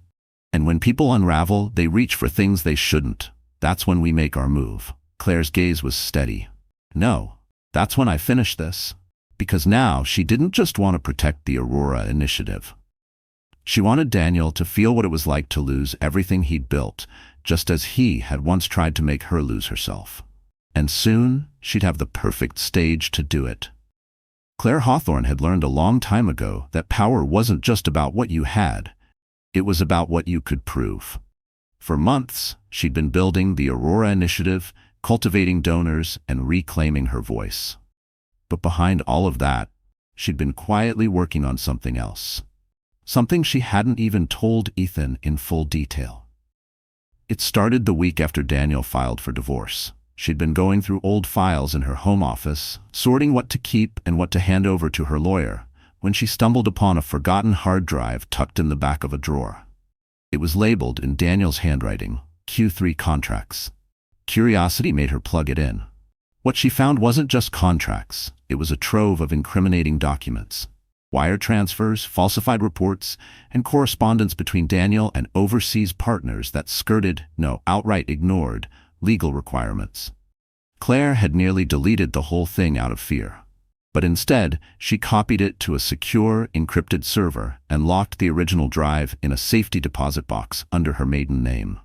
And when people unravel, they reach for things they shouldn't. That's when we make our move. Claire's gaze was steady. No, that's when I finish this. Because now she didn't just want to protect the Aurora Initiative. She wanted Daniel to feel what it was like to lose everything he'd built, just as he had once tried to make her lose herself. And soon, she'd have the perfect stage to do it. Claire Hawthorne had learned a long time ago that power wasn't just about what you had. It was about what you could prove. For months, she'd been building the Aurora Initiative, cultivating donors, and reclaiming her voice. But behind all of that, she'd been quietly working on something else. Something she hadn't even told Ethan in full detail. It started the week after Daniel filed for divorce. She'd been going through old files in her home office, sorting what to keep and what to hand over to her lawyer, when she stumbled upon a forgotten hard drive tucked in the back of a drawer. It was labeled in Daniel's handwriting, Q3 contracts. Curiosity made her plug it in. What she found wasn't just contracts, it was a trove of incriminating documents. Wire transfers, falsified reports, and correspondence between Daniel and overseas partners that skirted, no, outright ignored, legal requirements. Claire had nearly deleted the whole thing out of fear. But instead, she copied it to a secure, encrypted server and locked the original drive in a safety deposit box under her maiden name.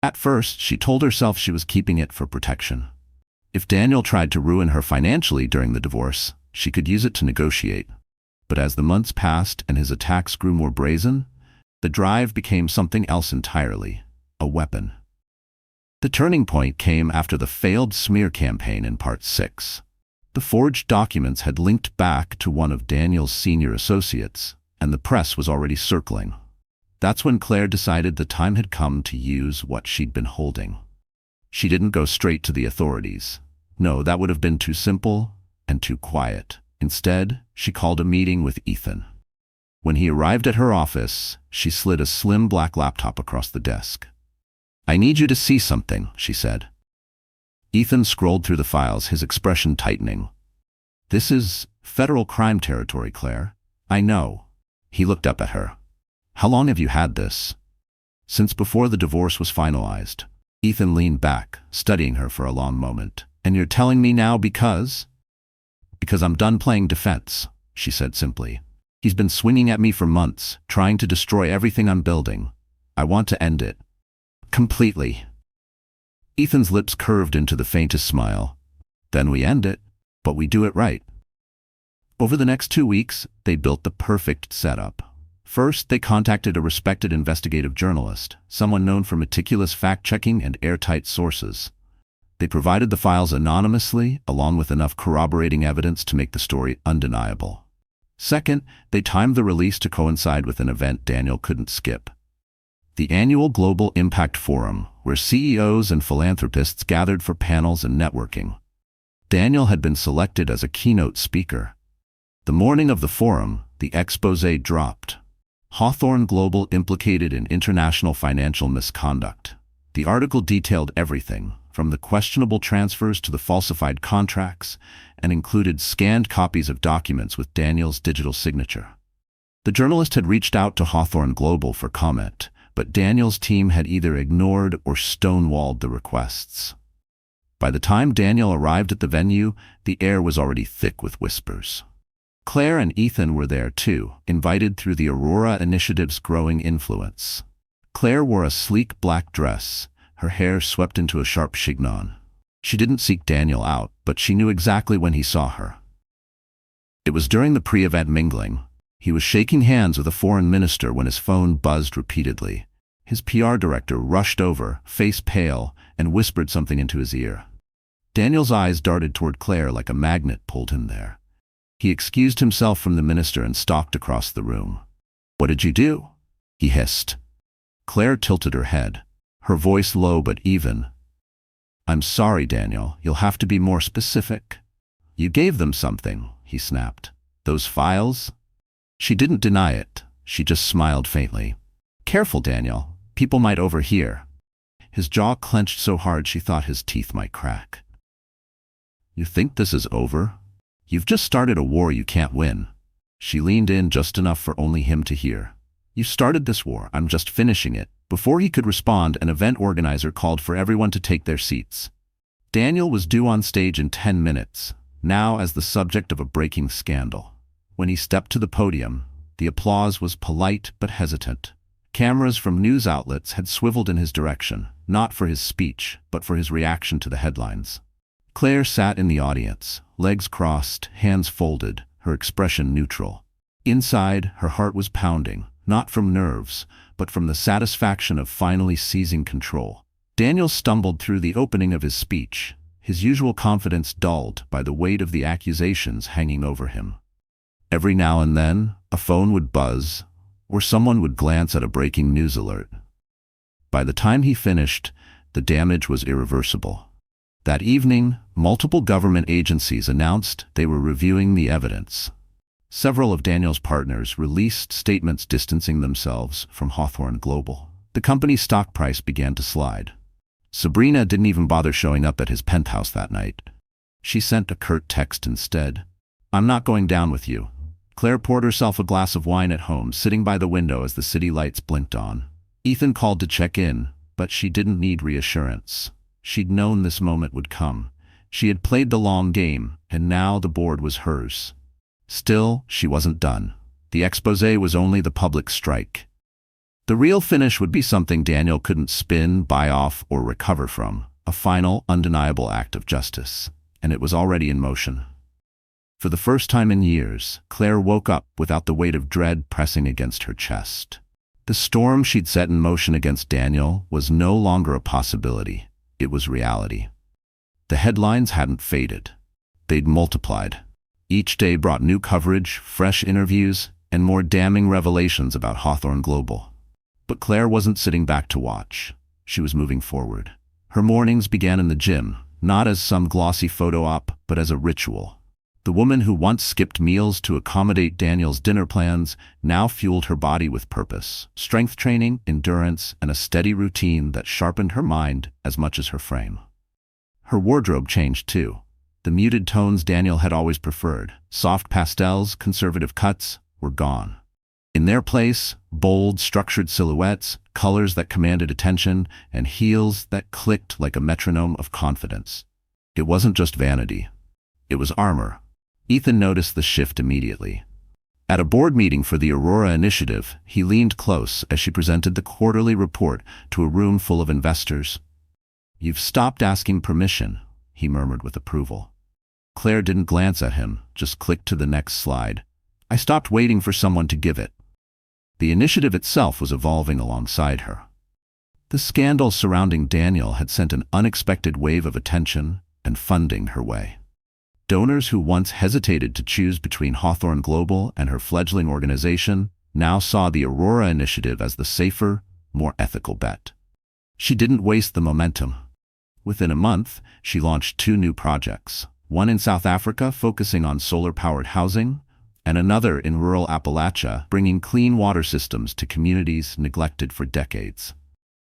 At first, she told herself she was keeping it for protection. If Daniel tried to ruin her financially during the divorce, she could use it to negotiate. But as the months passed and his attacks grew more brazen, the drive became something else entirely, a weapon. The turning point came after the failed smear campaign in Part 6. The forged documents had linked back to one of Daniel's senior associates, and the press was already circling. That's when Claire decided the time had come to use what she'd been holding. She didn't go straight to the authorities. No, that would have been too simple and too quiet. Instead, she called a meeting with Ethan. When he arrived at her office, she slid a slim black laptop across the desk. "I need you to see something," she said. Ethan scrolled through the files, his expression tightening. "This is federal crime territory, Claire." "I know." He looked up at her. "How long have you had this?" "Since before the divorce was finalized." Ethan leaned back, studying her for a long moment. "And you're telling me now because?" "Because I'm done playing defense," she said simply. "He's been swinging at me for months, trying to destroy everything I'm building. I want to end it. Completely." Ethan's lips curved into the faintest smile. "Then we end it, but we do it right." Over the next 2 weeks, they built the perfect setup. First, they contacted a respected investigative journalist, someone known for meticulous fact-checking and airtight sources. They provided the files anonymously, along with enough corroborating evidence to make the story undeniable. Second, they timed the release to coincide with an event Daniel couldn't skip: the annual Global Impact Forum, where CEOs and philanthropists gathered for panels and networking. Daniel had been selected as a keynote speaker. The morning of the forum, the exposé dropped. Hawthorne Global implicated in international financial misconduct. The article detailed everything, from the questionable transfers to the falsified contracts, and included scanned copies of documents with Daniel's digital signature. The journalist had reached out to Hawthorne Global for comment, but Daniel's team had either ignored or stonewalled the requests. By the time Daniel arrived at the venue, the air was already thick with whispers. Claire and Ethan were there too, invited through the Aurora Initiative's growing influence. Claire wore a sleek black dress, her hair swept into a sharp chignon. She didn't seek Daniel out, but she knew exactly when he saw her. It was during the pre-event mingling. He was shaking hands with a foreign minister when his phone buzzed repeatedly. His PR director rushed over, face pale, and whispered something into his ear. Daniel's eyes darted toward Claire like a magnet pulled him there. He excused himself from the minister and stalked across the room. "What did you do?" he hissed. Claire tilted her head, her voice low but even. "I'm sorry, Daniel. You'll have to be more specific." "You gave them something," he snapped. "Those files?" She didn't deny it. She just smiled faintly. "Careful, Daniel. People might overhear." His jaw clenched so hard she thought his teeth might crack. "You think this is over? You've just started a war you can't win." She leaned in just enough for only him to hear. "You started this war. I'm just finishing it." Before he could respond, an event organizer called for everyone to take their seats. Daniel was due on stage in 10 minutes, now as the subject of a breaking scandal. When he stepped to the podium, the applause was polite but hesitant. Cameras from news outlets had swiveled in his direction, not for his speech, but for his reaction to the headlines. Claire sat in the audience, legs crossed, hands folded, her expression neutral. Inside, her heart was pounding, not from nerves, but from the satisfaction of finally seizing control. Daniel stumbled through the opening of his speech, his usual confidence dulled by the weight of the accusations hanging over him. Every now and then, a phone would buzz, or someone would glance at a breaking news alert. By the time he finished, the damage was irreversible. That evening, multiple government agencies announced they were reviewing the evidence. Several of Daniel's partners released statements distancing themselves from Hawthorne Global. The company's stock price began to slide. Sabrina didn't even bother showing up at his penthouse that night. She sent a curt text instead. "I'm not going down with you." Claire poured herself a glass of wine at home, sitting by the window as the city lights blinked on. Ethan called to check in, but she didn't need reassurance. She'd known this moment would come. She had played the long game, and now the board was hers. Still, she wasn't done. The exposé was only the public strike. The real finish would be something Daniel couldn't spin, buy off, or recover from, a final, undeniable act of justice. And it was already in motion. For the first time in years, Claire woke up without the weight of dread pressing against her chest. The storm she'd set in motion against Daniel was no longer a possibility. It was reality. The headlines hadn't faded. They'd multiplied. Each day brought new coverage, fresh interviews, and more damning revelations about Hawthorne Global. But Claire wasn't sitting back to watch. She was moving forward. Her mornings began in the gym, not as some glossy photo op, but as a ritual. The woman who once skipped meals to accommodate Daniel's dinner plans now fueled her body with purpose, strength training, endurance, and a steady routine that sharpened her mind as much as her frame. Her wardrobe changed too. The muted tones Daniel had always preferred, soft pastels, conservative cuts, were gone. In their place, bold, structured silhouettes, colors that commanded attention, and heels that clicked like a metronome of confidence. It wasn't just vanity. It was armor. Ethan noticed the shift immediately. At a board meeting for the Aurora Initiative, he leaned close as she presented the quarterly report to a room full of investors. "You've stopped asking permission," he murmured with approval. Claire didn't glance at him, just clicked to the next slide. "I stopped waiting for someone to give it." The initiative itself was evolving alongside her. The scandal surrounding Daniel had sent an unexpected wave of attention and funding her way. Donors who once hesitated to choose between Hawthorne Global and her fledgling organization now saw the Aurora Initiative as the safer, more ethical bet. She didn't waste the momentum. Within a month, she launched 2 new projects, one in South Africa focusing on solar-powered housing, and another in rural Appalachia bringing clean water systems to communities neglected for decades.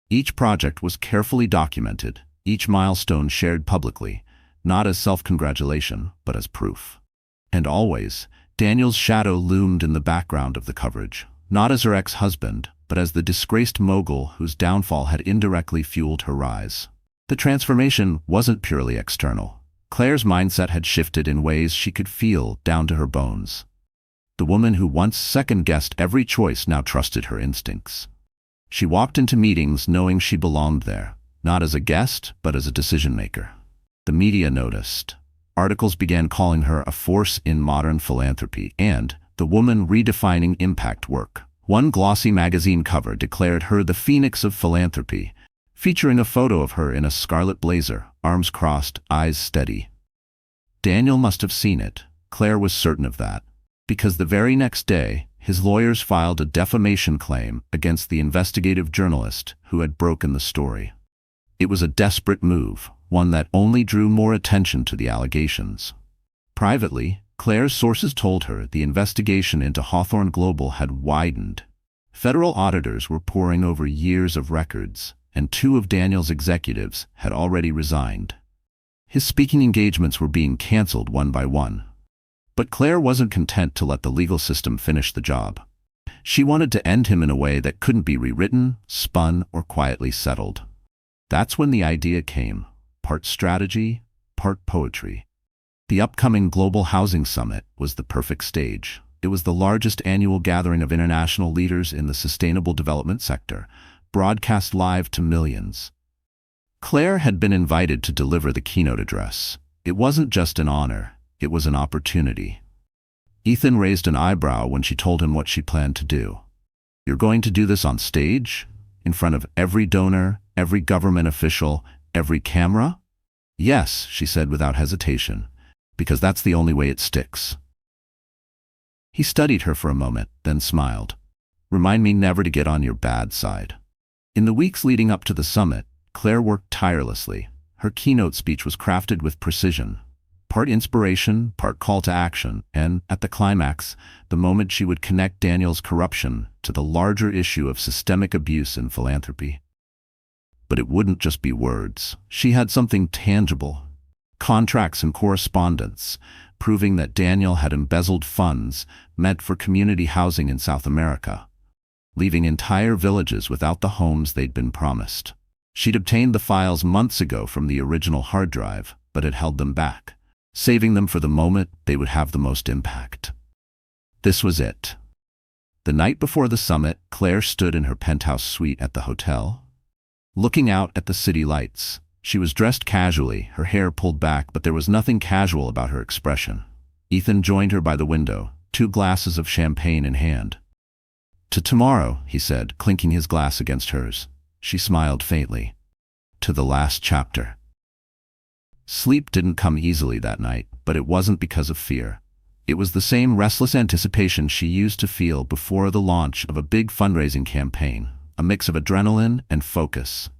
Each project was carefully documented, each milestone shared publicly, not as self-congratulation, but as proof. And always, Daniel's shadow loomed in the background of the coverage, not as her ex-husband, but as the disgraced mogul whose downfall had indirectly fueled her rise. The transformation wasn't purely external. Claire's mindset had shifted in ways she could feel down to her bones. The woman who once second-guessed every choice now trusted her instincts. She walked into meetings knowing she belonged there, not as a guest, but as a decision-maker. The media noticed. Articles began calling her a force in modern philanthropy and the woman redefining impact work. One glossy magazine cover declared her the phoenix of philanthropy, featuring a photo of her in a scarlet blazer, arms crossed, eyes steady. Daniel must have seen it. Claire was certain of that, because the very next day, his lawyers filed a defamation claim against the investigative journalist who had broken the story. It was a desperate move, one that only drew more attention to the allegations. Privately, Claire's sources told her the investigation into Hawthorne Global had widened. Federal auditors were poring over years of records, and 2 of Daniel's executives had already resigned. His speaking engagements were being canceled one by one. But Claire wasn't content to let the legal system finish the job. She wanted to end him in a way that couldn't be rewritten, spun, or quietly settled. That's when the idea came. Part strategy, part poetry. The upcoming Global Housing Summit was the perfect stage. It was the largest annual gathering of international leaders in the sustainable development sector, broadcast live to millions. Claire had been invited to deliver the keynote address. It wasn't just an honor, it was an opportunity. Ethan raised an eyebrow when she told him what she planned to do. "You're going to do this on stage? In front of every donor, every government official, every camera?" "Yes," she said without hesitation, "because that's the only way it sticks." He studied her for a moment, then smiled. "Remind me never to get on your bad side." In the weeks leading up to the summit, Claire worked tirelessly. Her keynote speech was crafted with precision. Part inspiration, part call to action, and, at the climax, the moment she would connect Daniel's corruption to the larger issue of systemic abuse in philanthropy. But it wouldn't just be words. She had something tangible. Contracts and correspondence, proving that Daniel had embezzled funds meant for community housing in South America, leaving entire villages without the homes they'd been promised. She'd obtained the files months ago from the original hard drive, but it held them back, saving them for the moment they would have the most impact. This was it. The night before the summit, Claire stood in her penthouse suite at the hotel, looking out at the city lights. She was dressed casually, her hair pulled back, but there was nothing casual about her expression. Ethan joined her by the window, 2 glasses of champagne in hand. "To tomorrow," he said, clinking his glass against hers. She smiled faintly. "To the last chapter." Sleep didn't come easily that night, but it wasn't because of fear. It was the same restless anticipation she used to feel before the launch of a big fundraising campaign, a mix of adrenaline and focus.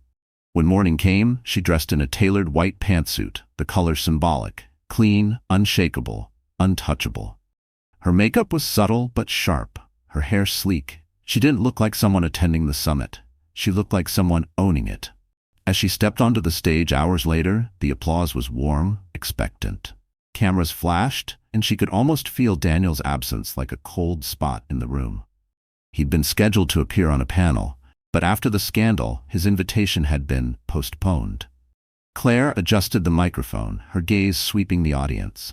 When morning came, she dressed in a tailored white pantsuit, the color symbolic, clean, unshakable, untouchable. Her makeup was subtle but sharp, her hair sleek. She didn't look like someone attending the summit. She looked like someone owning it. As she stepped onto the stage hours later, the applause was warm, expectant. Cameras flashed, and she could almost feel Daniel's absence like a cold spot in the room. He'd been scheduled to appear on a panel, but after the scandal, his invitation had been postponed. Claire adjusted the microphone, her gaze sweeping the audience.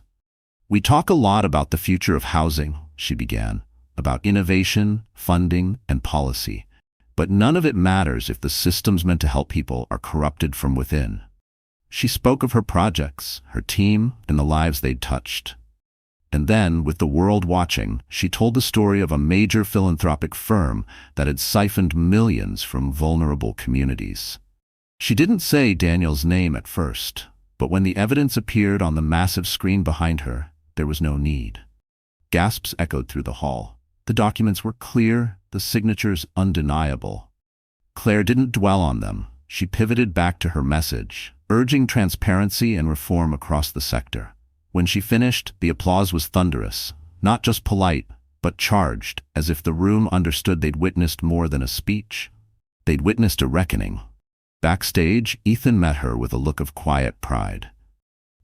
"We talk a lot about the future of housing," she began, "about innovation, funding, and policy. But none of it matters if the systems meant to help people are corrupted from within." She spoke of her projects, her team, and the lives they'd touched. And then, with the world watching, she told the story of a major philanthropic firm that had siphoned millions from vulnerable communities. She didn't say Daniel's name at first, but when the evidence appeared on the massive screen behind her, there was no need. Gasps echoed through the hall. The documents were clear, the signatures undeniable. Claire didn't dwell on them. She pivoted back to her message, urging transparency and reform across the sector. When she finished, the applause was thunderous, not just polite, but charged, as if the room understood they'd witnessed more than a speech. They'd witnessed a reckoning. Backstage, Ethan met her with a look of quiet pride.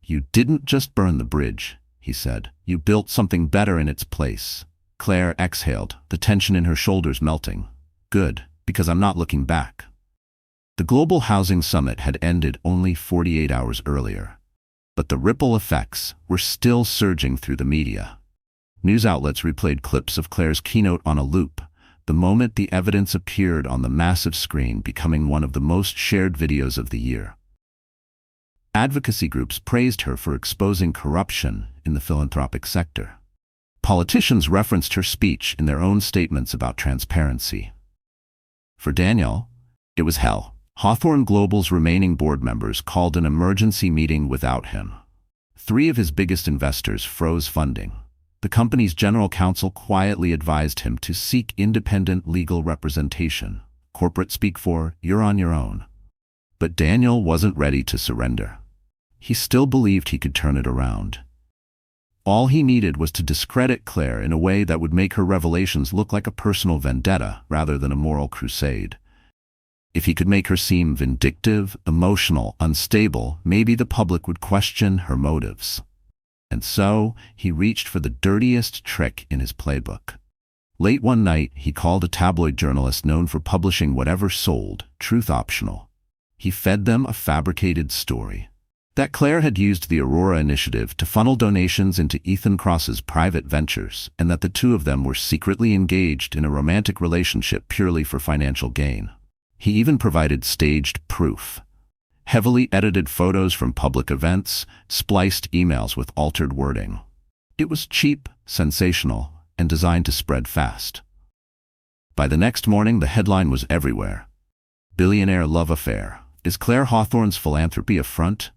"You didn't just burn the bridge," he said. "You built something better in its place." Claire exhaled, the tension in her shoulders melting. "Good, because I'm not looking back." The Global Housing Summit had ended only 48 hours earlier. But the ripple effects were still surging through the media. News outlets replayed clips of Claire's keynote on a loop, the moment the evidence appeared on the massive screen, becoming one of the most shared videos of the year. Advocacy groups praised her for exposing corruption in the philanthropic sector. Politicians referenced her speech in their own statements about transparency. For Daniel, it was hell. Hawthorne Global's remaining board members called an emergency meeting without him. 3 of his biggest investors froze funding. The company's general counsel quietly advised him to seek independent legal representation. Corporate speak for, "You're on your own." But Daniel wasn't ready to surrender. He still believed he could turn it around. All he needed was to discredit Claire in a way that would make her revelations look like a personal vendetta rather than a moral crusade. If he could make her seem vindictive, emotional, unstable, maybe the public would question her motives. And so, he reached for the dirtiest trick in his playbook. Late one night, he called a tabloid journalist known for publishing whatever sold, truth optional. He fed them a fabricated story. That Claire had used the Aurora Initiative to funnel donations into Ethan Cross's private ventures, and that the 2 of them were secretly engaged in a romantic relationship purely for financial gain. He even provided staged proof. Heavily edited photos from public events, spliced emails with altered wording. It was cheap, sensational, and designed to spread fast. By the next morning, the headline was everywhere. "Billionaire love affair. Is Claire Hawthorne's philanthropy a front?"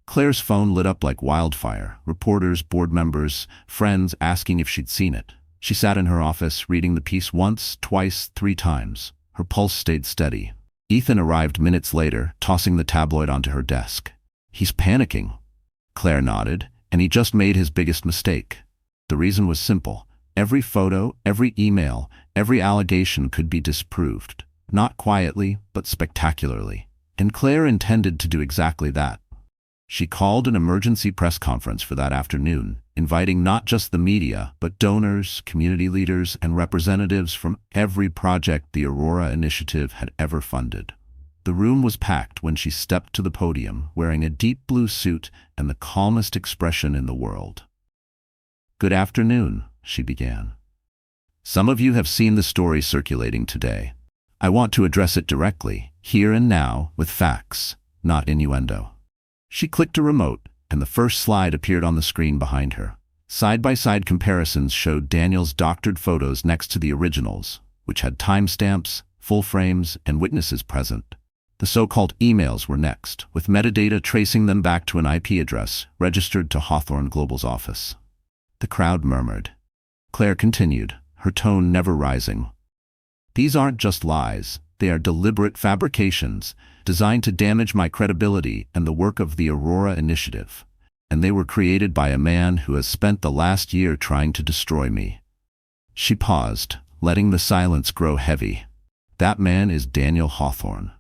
Claire's phone lit up like wildfire. Reporters, board members, friends asking if she'd seen it. She sat in her office, reading the piece once, twice, 3 times. Her pulse stayed steady. Ethan arrived minutes later, tossing the tabloid onto her desk. "He's panicking." Claire nodded, "and he just made his biggest mistake." The reason was simple. Every photo, every email, every allegation could be disproved. Not quietly, but spectacularly. And Claire intended to do exactly that. She called an emergency press conference for that afternoon, inviting not just the media, but donors, community leaders, and representatives from every project the Aurora Initiative had ever funded. The room was packed when she stepped to the podium, wearing a deep blue suit and the calmest expression in the world. "Good afternoon," she began. "Some of you have seen the story circulating today. I want to address it directly, here and now, with facts, not innuendo." She clicked a remote, and the first slide appeared on the screen behind her. Side-by-side comparisons showed Daniel's doctored photos next to the originals, which had timestamps, full frames, and witnesses present. The so-called emails were next, with metadata tracing them back to an IP address registered to Hawthorne Global's office. The crowd murmured. Claire continued, her tone never rising. "These aren't just lies, they are deliberate fabrications, designed to damage my credibility and the work of the Aurora Initiative. And they were created by a man who has spent the last year trying to destroy me." She paused, letting the silence grow heavy. "That man is Daniel Hawthorne."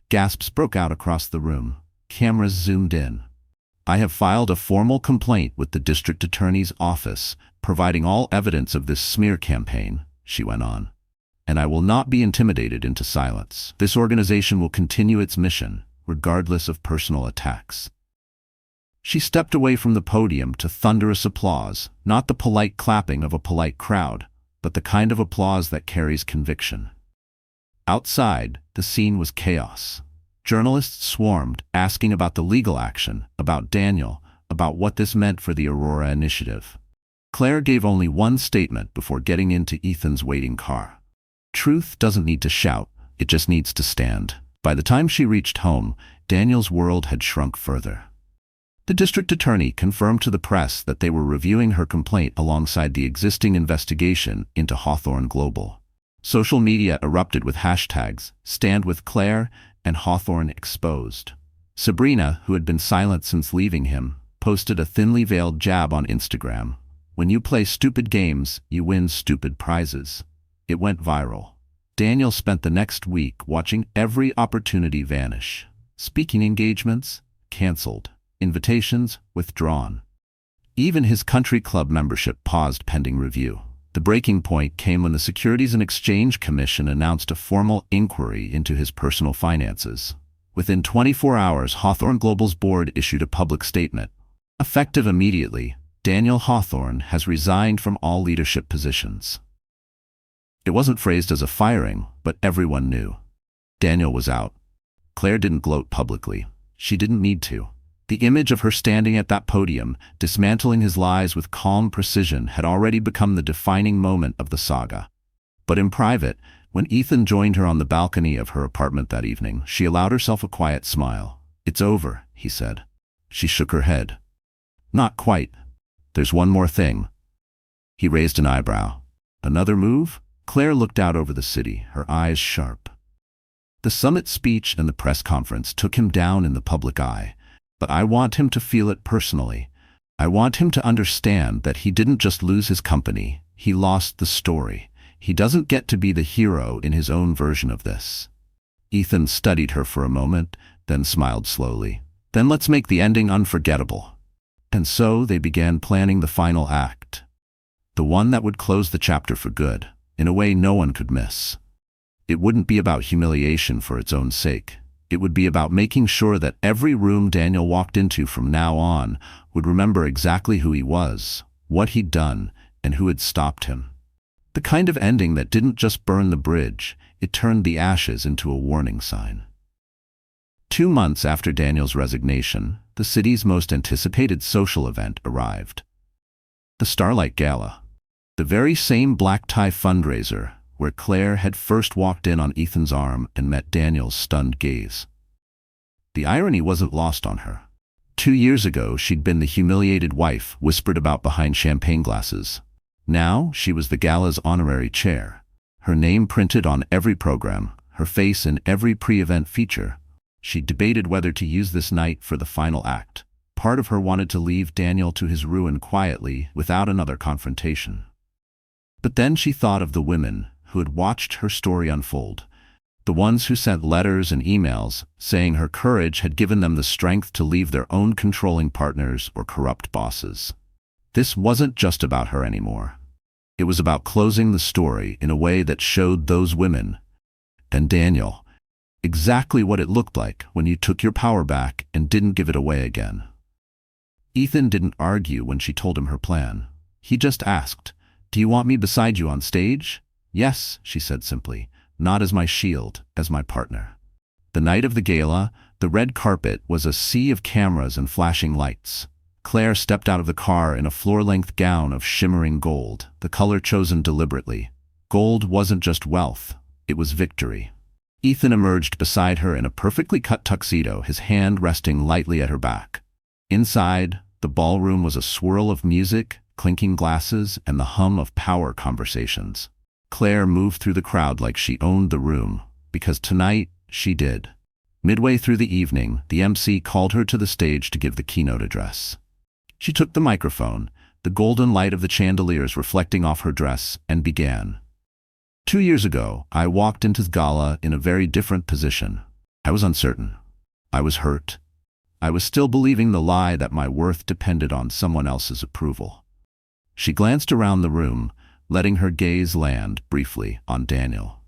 Gasps broke out across the room. Cameras zoomed in. "I have filed a formal complaint with the district attorney's office, providing all evidence of this smear campaign," she went on. "And I will not be intimidated into silence. This organization will continue its mission, regardless of personal attacks." She stepped away from the podium to thunderous applause, not the polite clapping of a polite crowd, but the kind of applause that carries conviction. Outside, the scene was chaos. Journalists swarmed, asking about the legal action, about Daniel, about what this meant for the Aurora Initiative. Claire gave only one statement before getting into Ethan's waiting car. Truth doesn't need to shout, it just needs to stand. By the time she reached home, Daniel's world had shrunk further. The district attorney confirmed to the press that they were reviewing her complaint alongside the existing investigation into Hawthorne Global. Social media erupted with hashtags, Stand with Claire and Hawthorne Exposed. Sabrina, who had been silent since leaving him, posted a thinly veiled jab on Instagram. "When you play stupid games, you win stupid prizes." It went viral. Daniel spent the next week watching every opportunity vanish. Speaking engagements, canceled. Invitations, withdrawn. Even his country club membership paused pending review. The breaking point came when the Securities and Exchange Commission announced a formal inquiry into his personal finances. Within 24 hours, Hawthorne Global's board issued a public statement. Effective immediately, Daniel Hawthorne has resigned from all leadership positions. It wasn't phrased as a firing, but everyone knew. Daniel was out. Claire didn't gloat publicly. She didn't need to. The image of her standing at that podium, dismantling his lies with calm precision, had already become the defining moment of the saga. But in private, when Ethan joined her on the balcony of her apartment that evening, she allowed herself a quiet smile. "It's over," he said. She shook her head. "Not quite. There's one more thing." He raised an eyebrow. "Another move?" Claire looked out over the city, her eyes sharp. The summit speech and the press conference took him down in the public eye. But I want him to feel it personally. I want him to understand that he didn't just lose his company, he lost the story. He doesn't get to be the hero in his own version of this. Ethan studied her for a moment, then smiled slowly. "Then let's make the ending unforgettable." And so they began planning the final act. The one that would close the chapter for good, in a way no one could miss. It wouldn't be about humiliation for its own sake. It would be about making sure that every room Daniel walked into from now on would remember exactly who he was, what he'd done, and who had stopped him. The kind of ending that didn't just burn the bridge, it turned the ashes into a warning sign. 2 months after Daniel's resignation, the city's most anticipated social event arrived. The Starlight Gala. The very same black tie fundraiser where Claire had first walked in on Ethan's arm and met Daniel's stunned gaze. The irony wasn't lost on her. 2 years ago, she'd been the humiliated wife whispered about behind champagne glasses. Now, she was the gala's honorary chair. Her name printed on every program, her face in every pre-event feature. She debated whether to use this night for the final act. Part of her wanted to leave Daniel to his ruin quietly, without another confrontation. But then she thought of the women who had watched her story unfold, the ones who sent letters and emails saying her courage had given them the strength to leave their own controlling partners or corrupt bosses. This wasn't just about her anymore. It was about closing the story in a way that showed those women, and Daniel, Exactly what it looked like when you took your power back and didn't give it away again. Ethan didn't argue when she told him her plan. He just asked, "Do you want me beside you on stage?" "Yes," she said simply, "not as my shield, as my partner." The night of the gala, the red carpet was a sea of cameras and flashing lights. Claire stepped out of the car in a floor-length gown of shimmering gold, the color chosen deliberately. Gold wasn't just wealth, it was victory. Ethan emerged beside her in a perfectly cut tuxedo, his hand resting lightly at her back. Inside, the ballroom was a swirl of music, clinking glasses, and the hum of power conversations. Claire moved through the crowd like she owned the room, because tonight she did. Midway through the evening, the MC called her to the stage to give the keynote address. She took the microphone, the golden light of the chandeliers reflecting off her dress, and began. 2 years ago, I walked into the gala in a very different position. I was uncertain. I was hurt. I was still believing the lie that my worth depended on someone else's approval. She glanced around the room, letting her gaze land briefly on Daniel.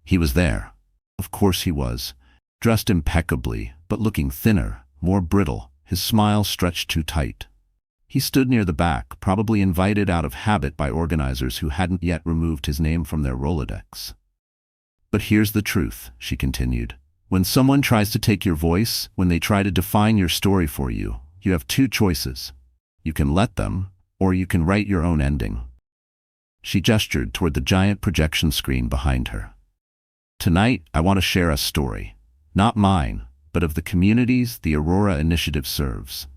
He was there. Of course he was, dressed impeccably, but looking thinner, more brittle, his smile stretched too tight. He stood near the back, probably invited out of habit by organizers who hadn't yet removed his name from their Rolodex. "But here's the truth," she continued. "When someone tries to take your voice, when they try to define your story for you, you have 2 choices. You can let them, or you can write your own ending." She gestured toward the giant projection screen behind her. "Tonight, I want to share a story. Not mine, but of the communities the Aurora Initiative serves."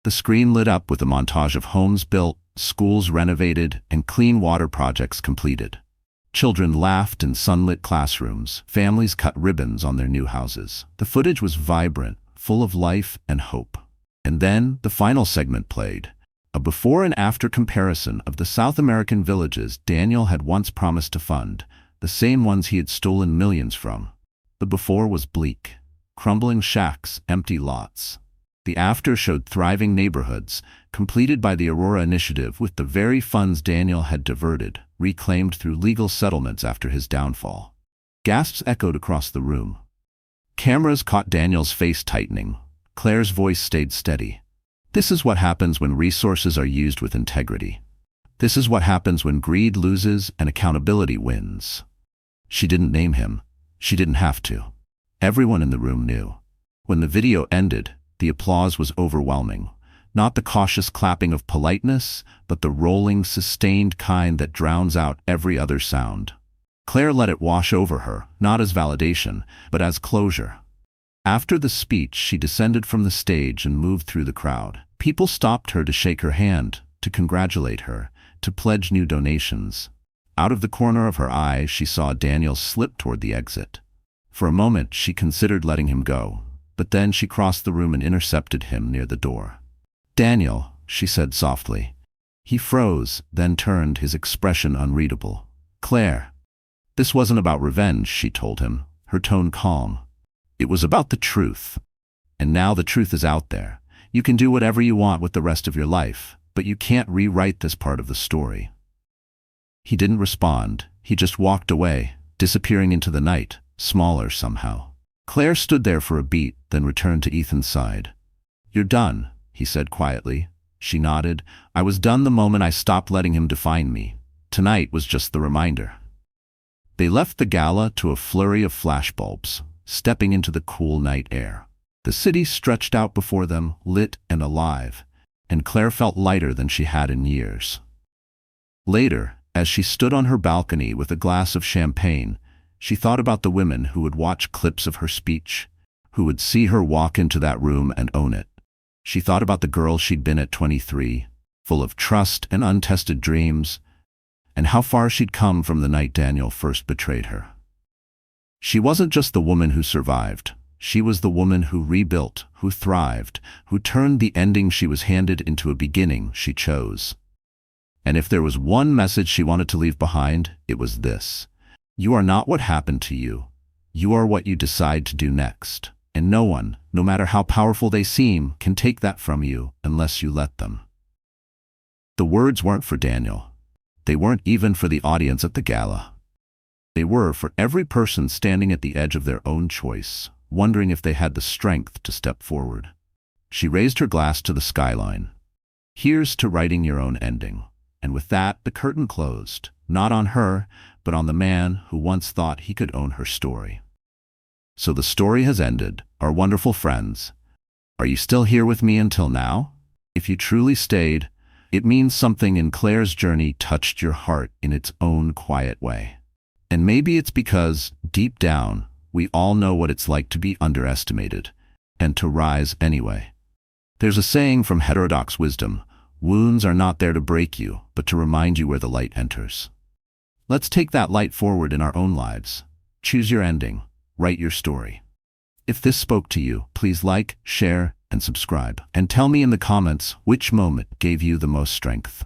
The screen lit up with a montage of homes built, schools renovated, and clean water projects completed. Children laughed in sunlit classrooms, families cut ribbons on their new houses. The footage was vibrant, full of life and hope. And then the final segment played, a before and after comparison of the South American villages Daniel had once promised to fund, the same ones he had stolen millions from. The before was bleak. Crumbling shacks, empty lots. The after showed thriving neighborhoods, completed by the Aurora Initiative with the very funds Daniel had diverted, reclaimed through legal settlements after his downfall. Gasps echoed across the room. Cameras caught Daniel's face tightening. Claire's voice stayed steady. "This is what happens when resources are used with integrity. This is what happens when greed loses and accountability wins." She didn't name him. She didn't have to. Everyone in the room knew. When the video ended, the applause was overwhelming. Not the cautious clapping of politeness, but the rolling, sustained kind that drowns out every other sound. Claire let it wash over her, not as validation, but as closure. After the speech, she descended from the stage and moved through the crowd. People stopped her to shake her hand, to congratulate her, to pledge new donations. Out of the corner of her eye, she saw Daniel slip toward the exit. For a moment, she considered letting him go, but then she crossed the room and intercepted him near the door. "Daniel," she said softly. He froze, then turned, his expression unreadable. "Claire." This wasn't about revenge, she told him, her tone calm. It was about the truth. And now the truth is out there. You can do whatever you want with the rest of your life, but you can't rewrite this part of the story. He didn't respond. He just walked away, disappearing into the night, smaller somehow. Claire stood there for a beat, then returned to Ethan's side. "You're done," he said quietly. She nodded. "I was done the moment I stopped letting him define me. Tonight was just the reminder." They left the gala to a flurry of flashbulbs, stepping into the cool night air. The city stretched out before them, lit and alive, and Claire felt lighter than she had in years. Later, as she stood on her balcony with a glass of champagne, she thought about the women who would watch clips of her speech, who would see her walk into that room and own it. She thought about the girl she'd been at 23, full of trust and untested dreams, and how far she'd come from the night Daniel first betrayed her. She wasn't just the woman who survived. She was the woman who rebuilt, who thrived, who turned the ending she was handed into a beginning she chose. And if there was one message she wanted to leave behind, it was this. You are not what happened to you. You are what you decide to do next. And no one, no matter how powerful they seem, can take that from you unless you let them. The words weren't for Daniel. They weren't even for the audience at the gala. They were for every person standing at the edge of their own choice, wondering if they had the strength to step forward. She raised her glass to the skyline. Here's to writing your own ending. And with that, the curtain closed, not on her, but on the man who once thought he could own her story. So the story has ended, our wonderful friends. Are you still here with me until now? If you truly stayed, it means something in Claire's journey touched your heart in its own quiet way. And maybe it's because, deep down, we all know what it's like to be underestimated, and to rise anyway. There's a saying from heterodox wisdom: wounds are not there to break you, but to remind you where the light enters. Let's take that light forward in our own lives. Choose your ending. Write your story. If this spoke to you, please like, share, and subscribe. And tell me in the comments which moment gave you the most strength.